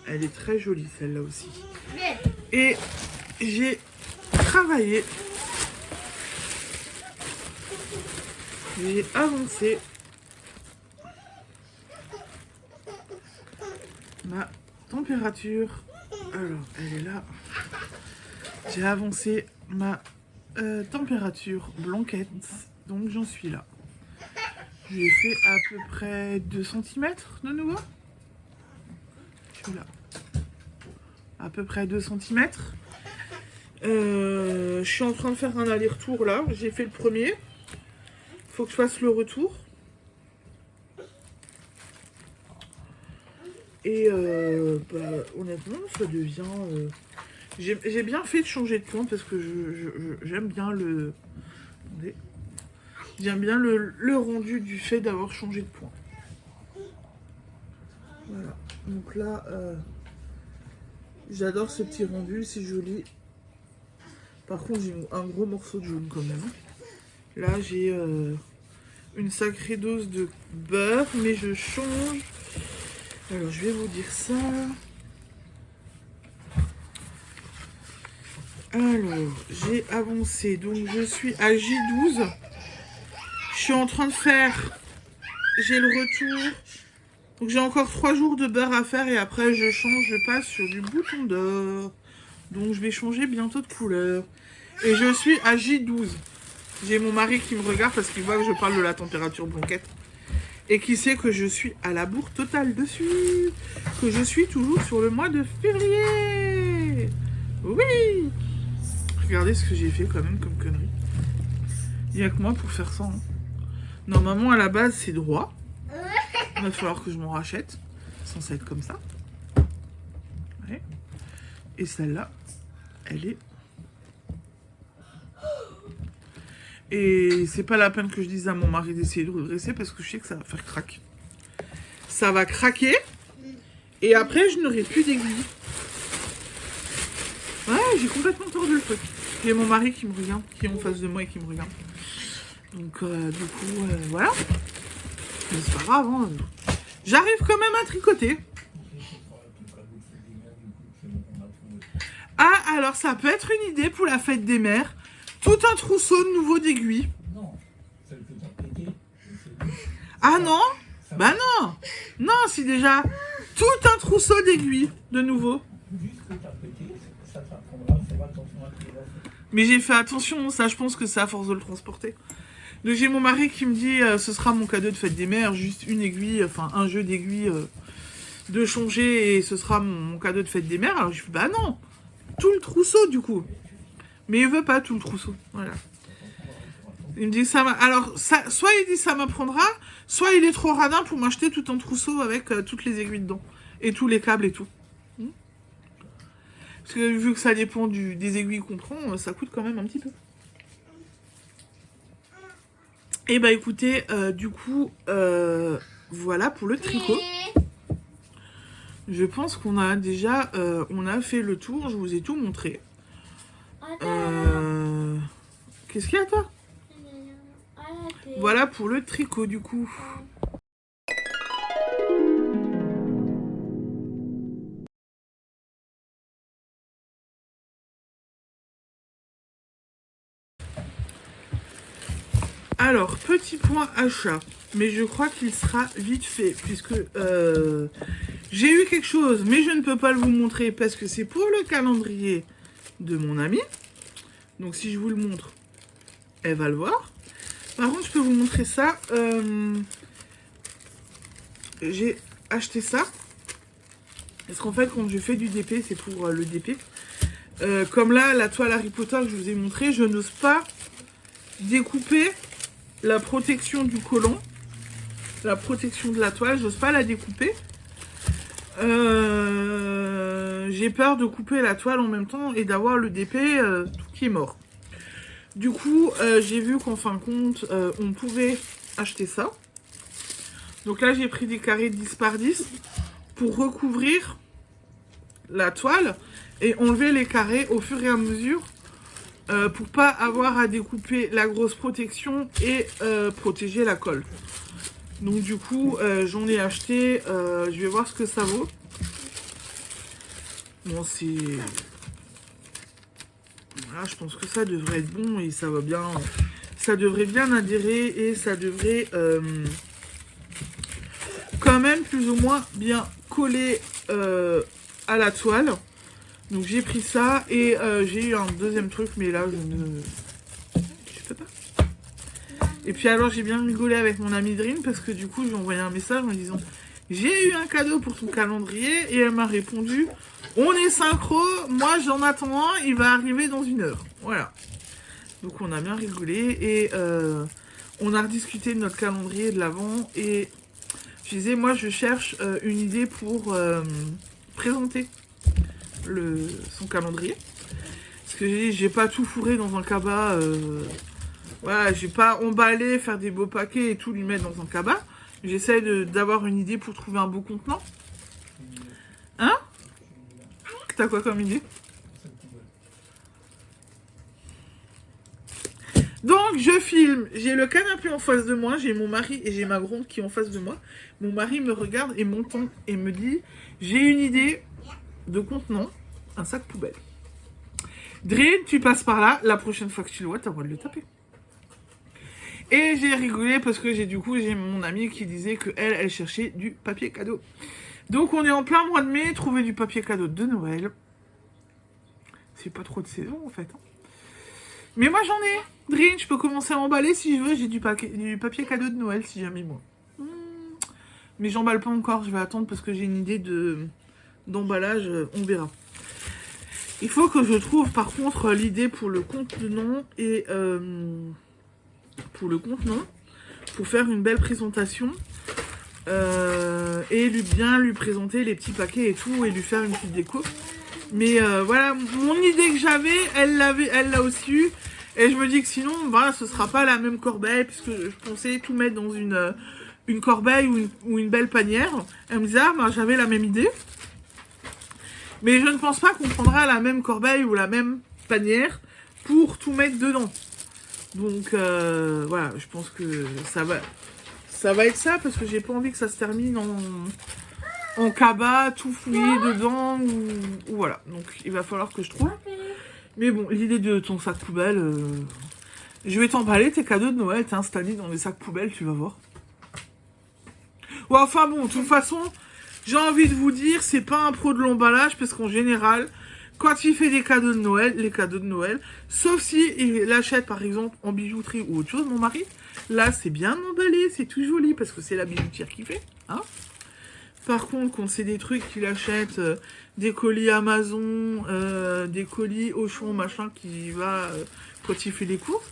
Elle est très jolie celle-là aussi. Belle. Et j'ai travaillé. J'ai avancé ma température. Alors, elle est là. J'ai avancé ma température blanquette. Donc, j'en suis là. J'ai fait à peu près 2 cm de nouveau. Je suis là. À peu près 2 cm. Je suis en train de faire un aller-retour là. J'ai fait le premier. Faut que je fasse le retour. Et honnêtement, ça devient... J'ai bien fait de changer de point parce que j'aime bien le... Attendez. J'aime bien le rendu du fait d'avoir changé de point. Voilà. Donc là, j'adore ce petit rendu, c'est joli. Par contre, j'ai un gros morceau de jaune quand même. Là, j'ai une sacrée dose de beurre, mais je change. Alors, je vais vous dire ça. Alors, j'ai avancé. Donc, je suis à J12. Je suis en train de faire... J'ai le retour. Donc, j'ai encore 3 jours de beurre à faire. Et après, je change. Je passe sur du bouton d'or. Donc, je vais changer bientôt de couleur. Et je suis à J12. J'ai mon mari qui me regarde parce qu'il voit que je parle de la température blanquette. Et qui sait que je suis à la bourre totale dessus. Que je suis toujours sur le mois de février. Oui. Regardez ce que j'ai fait quand même comme connerie. Il n'y a que moi pour faire ça. Hein. Normalement, à la base, c'est droit. Il va falloir que je m'en rachète. C'est censé être comme ça. Ouais. Et celle-là, elle est... Et c'est pas la peine que je dise à mon mari d'essayer de redresser parce que je sais que ça va faire craquer. Ça va craquer. Et après, je n'aurai plus d'aiguille. Ouais, j'ai complètement tordu le truc. J'ai mon mari qui me regarde, qui est en face de moi et qui me regarde. Donc, du coup, voilà. Mais c'est pas grave, hein. J'arrive quand même à tricoter. Ah, alors ça peut être une idée pour la fête des mères. Tout un trousseau de nouveaux d'aiguilles. Non, celle que t'as pété. Ah non? Bah non. Non, c'est déjà tout un trousseau d'aiguilles de nouveau. Juste que t'as pété, ça t'apprendra à faire attention à tes affaires. Mais j'ai fait attention, ça je pense que c'est à force de le transporter. Donc j'ai mon mari qui me dit ce sera mon cadeau de fête des mères, juste une aiguille, enfin un jeu d'aiguilles de changer et ce sera mon cadeau de fête des mères. Alors je fais bah non, tout le trousseau du coup. Mais il veut pas tout le trousseau, voilà. Il me dit ça alors ça, soit il dit ça m'apprendra, soit il est trop radin pour m'acheter tout un trousseau avec toutes les aiguilles dedans et tous les câbles et tout. Parce que vu que ça dépend des aiguilles qu'on prend, ça coûte quand même un petit peu. Et bah écoutez, du coup, voilà pour le tricot. Je pense qu'on a déjà, on a fait le tour, je vous ai tout montré. Qu'est-ce qu'il y a toi? Voilà pour le tricot du coup. Alors, petit point achat, mais je crois qu'il sera vite fait, puisque j'ai eu quelque chose, mais je ne peux pas le vous montrer, parce que c'est pour le calendrier de mon amie. Donc si je vous le montre, elle va le voir. Par contre, je peux vous montrer ça. J'ai acheté ça, parce qu'en fait, quand je fais du DP, c'est pour le DP. Comme là, la toile Harry Potter que je vous ai montré, je n'ose pas découper la protection du collant, la protection de la toile, j'ose pas la découper. J'ai peur de couper la toile en même temps et d'avoir le DP tout qui est mort. Du coup, j'ai vu qu'en fin de compte, on pouvait acheter ça. Donc là, j'ai pris des carrés 10 par 10 pour recouvrir la toile et enlever les carrés au fur et à mesure pour pas avoir à découper la grosse protection et protéger la colle. Donc du coup, j'en ai acheté, je vais voir ce que ça vaut. Bon, c'est... Voilà, je pense que ça devrait être bon et ça va bien... Ça devrait bien adhérer et ça devrait quand même plus ou moins bien coller à la toile. Donc j'ai pris ça et j'ai eu un deuxième truc, mais là je peux pas. Et puis alors j'ai bien rigolé avec mon amie Drine parce que du coup j'ai envoyé un message en disant j'ai eu un cadeau pour ton calendrier et elle m'a répondu on est synchro, moi j'en attends un, il va arriver dans 1 heure. Voilà. Donc on a bien rigolé et on a rediscuté de notre calendrier de l'Avent et je disais moi je cherche une idée pour présenter son calendrier. Parce que j'ai pas tout fourré dans un cabas. Voilà, j'ai pas emballé, faire des beaux paquets et tout, lui mettre dans un cabas. J'essaie d'avoir une idée pour trouver un beau contenant. Hein? T'as quoi comme idée? Donc je filme, j'ai le canapé en face de moi, j'ai mon mari et j'ai ma gronde qui est en face de moi. Mon mari me regarde et m'entend et me dit j'ai une idée de contenant, un sac poubelle. Drine, tu passes par là, la prochaine fois que tu le vois, t'as le droit de le taper. Et j'ai rigolé parce que j'ai mon amie qui disait que elle cherchait du papier cadeau. Donc on est en plein mois de mai, trouver du papier cadeau de Noël. C'est pas trop de saison en fait. Mais moi j'en ai. Drine, je peux commencer à emballer si je veux, j'ai du papier cadeau de Noël si jamais moi. Mais j'emballe pas encore, je vais attendre parce que j'ai une idée d'emballage, on verra. Il faut que je trouve par contre l'idée pour le contenant et pour faire une belle présentation et bien lui présenter les petits paquets et tout et lui faire une petite déco. Mais voilà, mon idée que j'avais, elle l'a aussi eu. Et je me dis que sinon, bah, ce sera pas la même corbeille, puisque je pensais tout mettre dans une corbeille ou une belle panière. Elle me disait, ah, bah, j'avais la même idée. Mais je ne pense pas qu'on prendra la même corbeille ou la même panière pour tout mettre dedans. Donc, voilà, je pense que ça va être ça, parce que j'ai pas envie que ça se termine en cabas, tout fouillé dedans, ou voilà. Donc, il va falloir que je trouve. Mais bon, l'idée de ton sac poubelle, je vais t'emballer tes cadeaux de Noël, t'es installé dans les sacs poubelles, tu vas voir. Ouais, enfin bon, de toute façon, j'ai envie de vous dire, c'est pas un pro de l'emballage, parce qu'en général, quand il fait des cadeaux de Noël, les cadeaux de Noël, sauf si il l'achète par exemple en bijouterie ou autre chose, mon mari, là c'est bien emballé, c'est tout joli, parce que c'est la bijoutière qui fait, hein. Par contre, quand c'est des trucs qu'il achète, des colis Amazon, des colis Auchan, machin, qui va quand il fait des courses.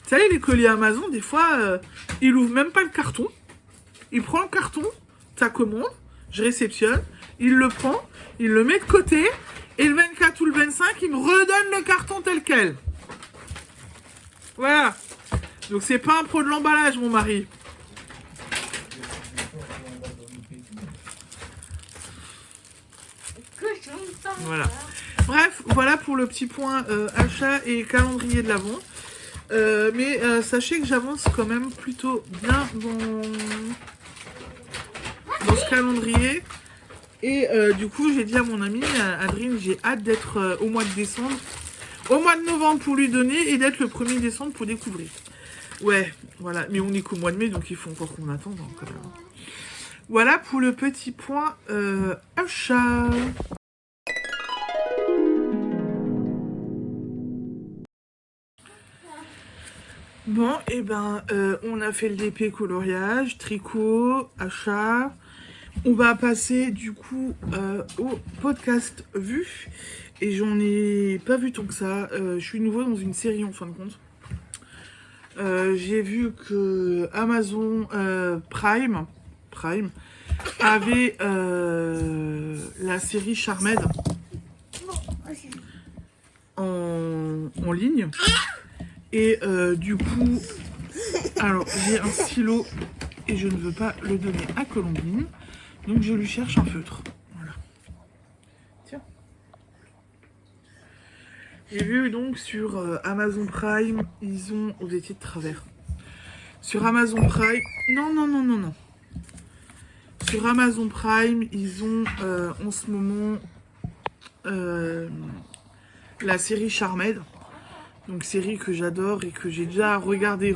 Vous savez, les colis Amazon, des fois, il ouvre même pas le carton. Il prend le carton, ta commande, je réceptionne, il le prend, il le met de côté, et le 24 ou le 25, il me redonne le carton tel quel. Voilà. Donc c'est pas un pro de l'emballage, mon mari. Voilà. Bref, voilà pour le petit point achat et calendrier de l'Avent. Mais sachez que j'avance quand même plutôt bien dans ce calendrier. Et du coup, j'ai dit à mon amie Adrine, j'ai hâte d'être au mois de décembre, au mois de novembre pour lui donner et d'être le 1er décembre pour découvrir. Ouais, voilà. Mais on est qu'au mois de mai, donc il faut encore qu'on attende. Hein, quand même. Voilà pour le petit point achat. Bon, et ben, on a fait le DP coloriage, tricot, achat. On va passer du coup au podcast vu. Et j'en ai pas vu tant que ça. Je suis nouveau dans une série en fin de compte. J'ai vu que Amazon Prime avait la série Charmed en ligne. Et du coup, alors j'ai un stylo et je ne veux pas le donner à Colombine. Donc je lui cherche un feutre. Voilà. Tiens. J'ai vu donc sur Amazon Prime, ils ont... Vous étiez de travers. Sur Amazon Prime... Non. Sur Amazon Prime, ils ont en ce moment la série Charmed. Donc série que j'adore et que j'ai déjà regardé. Et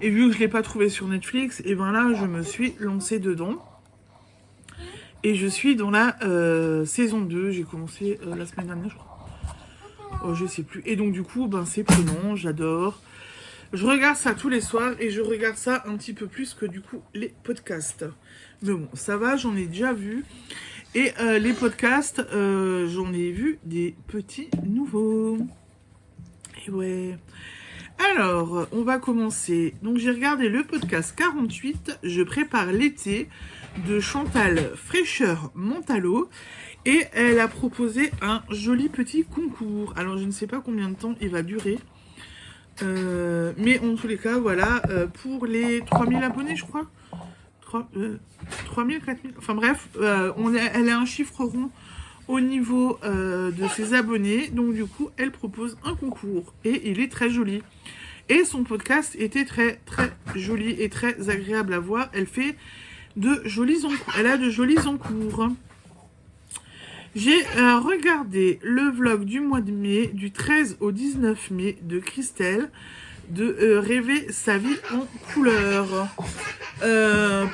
vu que je ne l'ai pas trouvé sur Netflix, et ben là je me suis lancée dedans. Et je suis dans la saison 2, j'ai commencé la semaine dernière je crois. Oh, je sais plus. Et donc du coup, ben c'est prenant, j'adore. Je regarde ça tous les soirs et je regarde ça un petit peu plus que du coup les podcasts. Mais bon, ça va, j'en ai déjà vu. Et les podcasts, j'en ai vu des petits nouveaux. Et ouais. Alors, on va commencer. Donc j'ai regardé le podcast 48, Je prépare l'été, de Chantal Fraîcheur-Montalo. Et elle a proposé un joli petit concours. Alors je ne sais pas combien de temps il va durer. Mais en tous les cas, voilà, pour les 3000 abonnés, je crois. 3000, 4000, enfin bref, elle a un chiffre rond au niveau de ses abonnés. Donc du coup, elle propose un concours. Et il est très joli. Et son podcast était très très joli et très agréable à voir. Elle fait de jolis encours. Elle a de jolis encours. J'ai regardé le vlog du mois de mai, du 13 au 19 mai, de Christelle, de Rêver sa vie en couleur.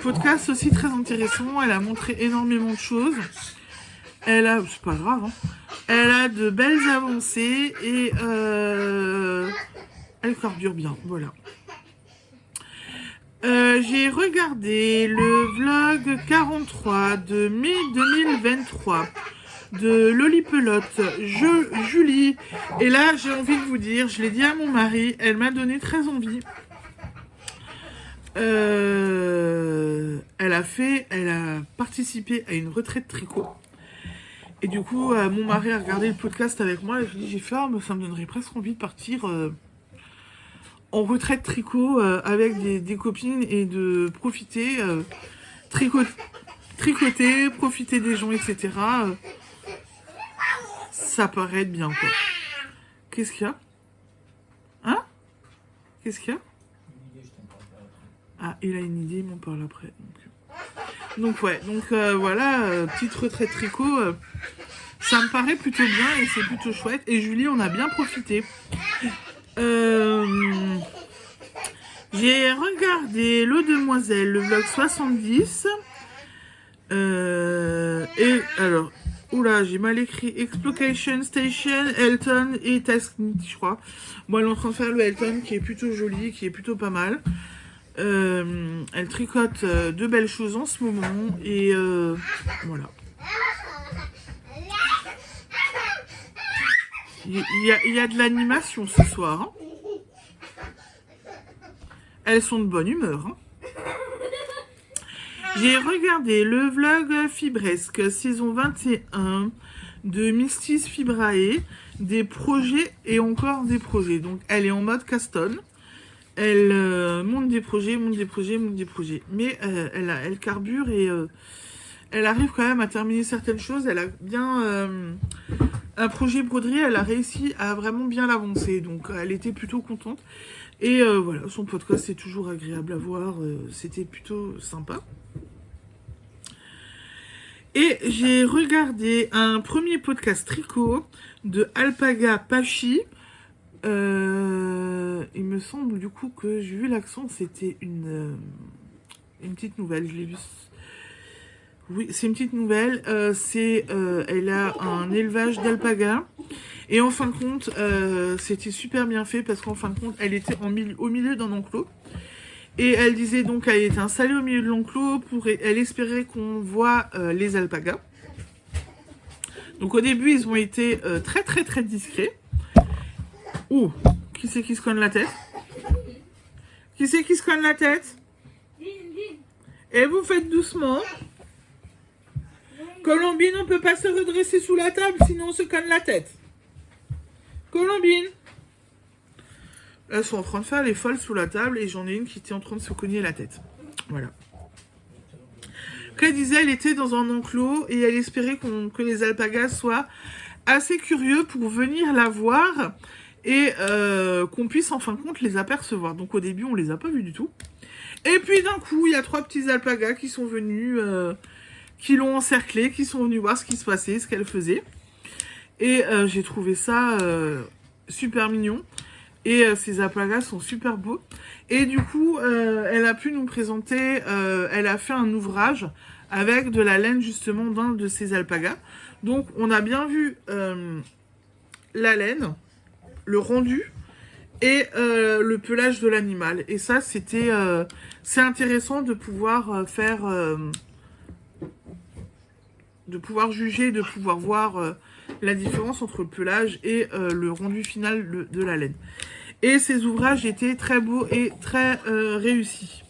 Podcast aussi très intéressant, elle a montré énormément de choses. Elle a, c'est pas grave, hein. Elle a de belles avancées et elle carbure bien, voilà. J'ai regardé le vlog 43 de mai 2023 de Lolipelote, Julie. Et là, j'ai envie de vous dire, je l'ai dit à mon mari, elle m'a donné très envie. Elle a participé à une retraite tricot. Et du coup, mon mari a regardé le podcast avec moi et j'ai fait, oh, mais ça me donnerait presque envie de partir en retraite tricot avec des copines et de profiter, tricoter, profiter des gens, etc. Ça paraît être bien, quoi. Qu'est-ce qu'il y a? Hein? Qu'est-ce qu'il y a? Ah, il a une idée, il m'en parle après. Donc ouais, voilà, petite retraite tricot. Ça me paraît plutôt bien et c'est plutôt chouette. Et Julie, on a bien profité. J'ai regardé Le Demoiselle, le vlog 70. Et alors, oula, j'ai mal écrit. Exploitation Station, Elton et Tasknit, je crois. Bon, elle est en train de faire le Elton qui est plutôt joli, qui est plutôt pas mal. Elle tricote de belles choses en ce moment. Et voilà. Il y a de l'animation ce soir. Hein. Elles sont de bonne humeur. Hein. J'ai regardé le vlog Fibresque, saison 21 de Mystis Fibrae, des projets et encore des projets. Donc elle est en mode Caston. Elle monte des projets. Mais elle carbure et elle arrive quand même à terminer certaines choses. Elle a bien... un projet broderie, elle a réussi à vraiment bien l'avancer. Donc elle était plutôt contente. Et voilà, son podcast est toujours agréable à voir. C'était plutôt sympa. Et j'ai regardé un premier podcast tricot de Alpaga Pachi. Il me semble du coup que j'ai vu l'accent, c'était une petite nouvelle, je l'ai vu. Oui, c'est une petite nouvelle. Elle a un élevage d'alpagas. Et en fin de compte, c'était super bien fait parce qu'en fin de compte, elle était au milieu d'un enclos. Et elle disait donc qu'elle était installée au milieu de l'enclos. Elle espérait qu'on voit les alpagas. Donc au début, ils ont été très très très discrets. Oh, qui c'est qui se cogne la tête? Qui c'est qui se cogne la tête? Et vous faites doucement. Colombine, on peut pas se redresser sous la table, sinon on se cogne la tête. Colombine. Là, elles sont en train de faire les folles sous la table et j'en ai une qui était en train de se cogner la tête. Voilà. Qu'elle disait, elle était dans un enclos et elle espérait que les alpagas soient assez curieux pour venir la voir et qu'on puisse en fin de compte les apercevoir. Donc au début, on les a pas vus du tout. Et puis d'un coup, il y a 3 petits alpagas qui sont venus, qui l'ont encerclée, qui sont venus voir ce qui se passait, ce qu'elle faisait. Et j'ai trouvé ça super mignon. Et ces alpagas sont super beaux. Et du coup, elle a pu nous présenter, elle a fait un ouvrage avec de la laine justement d'un de ces alpagas. Donc on a bien vu la laine, le rendu et le pelage de l'animal. Et ça, c'est intéressant de pouvoir faire, de pouvoir juger, de pouvoir voir la différence entre le pelage et le rendu final de la laine. Et ces ouvrages étaient très beaux et très réussis.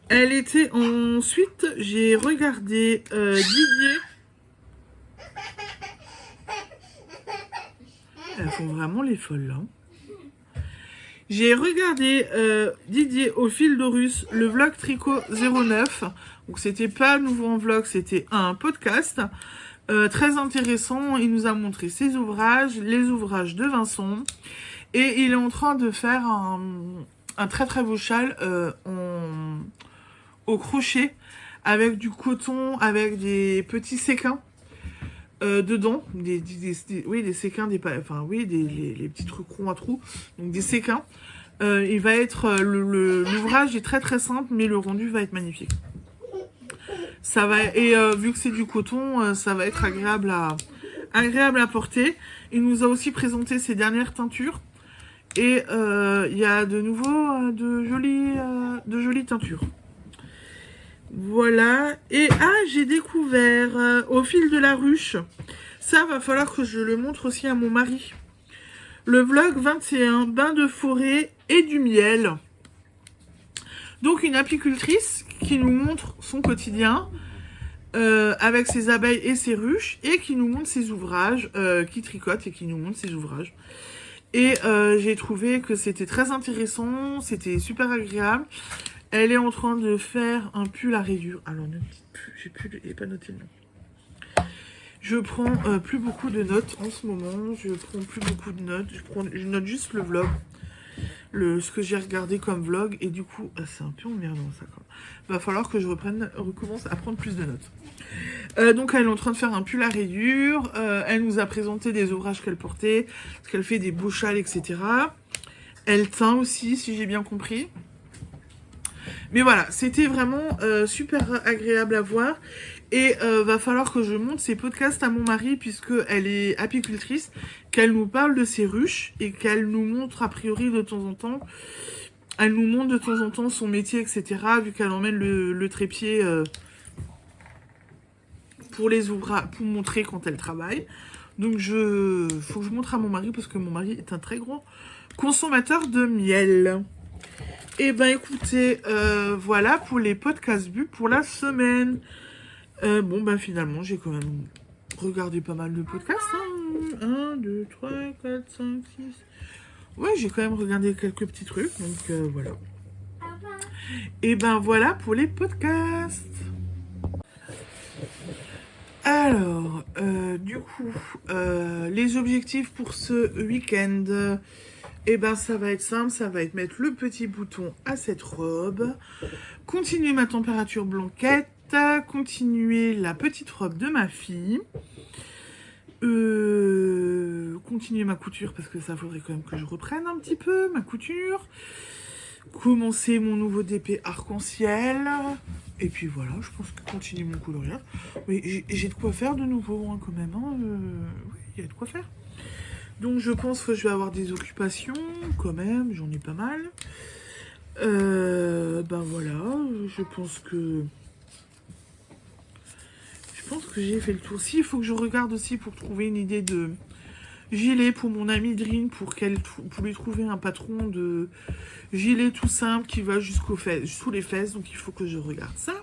Elle était ensuite, j'ai regardé Didier. Elles font vraiment les folles là. J'ai regardé Didier au fil d'Horus, le vlog Tricot 09. Donc c'était pas nouveau en vlog, c'était un podcast. Très intéressant, il nous a montré ses ouvrages, les ouvrages de Vincent. Et il est en train de faire un très très beau châle au crochet, avec du coton, avec des petits séquins dedans, des séquins, les petits trucs ronds à trous, donc des séquins. Il va être, l'ouvrage est très très simple, mais le rendu va être magnifique. Ça va, et vu que c'est du coton, ça va être agréable à porter. Il nous a aussi présenté ses dernières teintures. Et il y a de nouveau de jolies teintures. Voilà. Et j'ai découvert au fil de la ruche. Ça, va falloir que je le montre aussi à mon mari. Le vlog 21, bain de forêt et du miel. Donc une apicultrice qui nous montre son quotidien avec ses abeilles et ses ruches et qui nous montre ses ouvrages, qui tricote et qui nous montre ses ouvrages. Et j'ai trouvé que c'était très intéressant, c'était super agréable. Elle est en train de faire un pull à rayures. Alors ne dites plus, j'ai pas noté le nom. Je prends plus beaucoup de notes en ce moment, je prends plus beaucoup de notes, je note juste le vlog. Ce que j'ai regardé comme vlog, et du coup, c'est un peu emmerdant ça quand même. Va falloir que je recommence à prendre plus de notes. Donc elle est en train de faire un pull à rayures, elle nous a présenté des ouvrages qu'elle portait, parce qu'elle fait des beaux châles, etc. Elle teint aussi, si j'ai bien compris. Mais voilà, c'était vraiment super agréable à voir. Et va falloir que je monte ces podcasts à mon mari, puisqu'elle est apicultrice, qu'elle nous parle de ses ruches, et qu'elle nous montre a priori de temps en temps, elle nous montre de temps en temps son métier, etc. Vu qu'elle emmène le trépied pour montrer quand elle travaille. Donc faut que je montre à mon mari, parce que mon mari est un très grand consommateur de miel. Et ben écoutez, voilà pour les podcasts vus pour la semaine. Finalement, j'ai quand même regardé pas mal de podcasts. 1, 2, 3, 4, 5, 6. Ouais, j'ai quand même regardé quelques petits trucs. Donc voilà. Et ben voilà pour les podcasts. Alors, du coup, les objectifs pour ce week-end. Et ben ça va être simple, ça va être mettre le petit bouton à cette robe, continuer ma température blanquette, continuer la petite robe de ma fille, continuer ma couture parce que ça faudrait quand même que je reprenne un petit peu ma couture, commencer mon nouveau DP arc-en-ciel, et puis voilà, je pense que continuer mon coloriage. Mais j'ai de quoi faire de nouveau hein, quand même, hein, oui, il y a de quoi faire. Donc je pense que je vais avoir des occupations quand même, j'en ai pas mal. Voilà, je pense que j'ai fait le tour. Si, il faut que je regarde aussi pour trouver une idée de gilet pour mon amie Drin, pour lui trouver un patron de gilet tout simple qui va sous les fesses. Donc il faut que je regarde ça.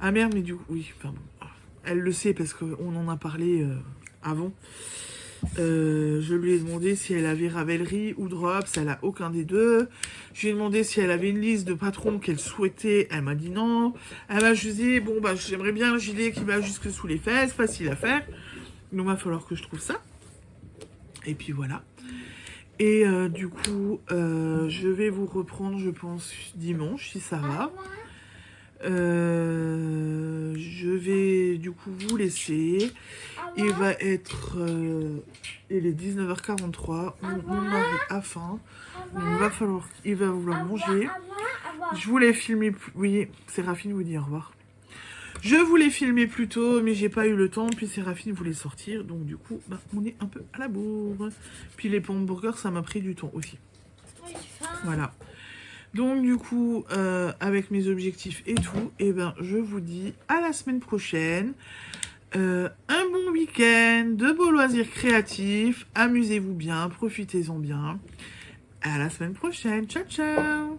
Ah merde, mais du coup, oui, enfin bon. Elle le sait parce qu'on en a parlé avant. Je lui ai demandé si elle avait Ravelry ou Drops, elle a aucun des deux. Je lui ai demandé si elle avait une liste de patrons qu'elle souhaitait, elle m'a dit non. Elle m'a juste dit, bon bah j'aimerais bien un gilet qui va jusque sous les fesses, facile à faire. Donc il va falloir que je trouve ça. Et puis voilà. Et du coup, je vais vous reprendre, je pense, dimanche, si ça va. Je vais du coup vous laisser. Il va être... il est 19h43. Mon mari a faim. Donc il va vouloir manger. Je voulais filmer... Oui, Séraphine vous dit au revoir. Je voulais filmer plus tôt, mais j'ai pas eu le temps. Puis Séraphine voulait sortir. Donc du coup, bah, on est un peu à la bourre. Puis les hamburgers, ça m'a pris du temps aussi. Voilà. Donc du coup, avec mes objectifs et tout, et ben je vous dis à la semaine prochaine. Un bon week-end, de beaux loisirs créatifs. Amusez-vous bien, profitez-en bien. À la semaine prochaine. Ciao, ciao!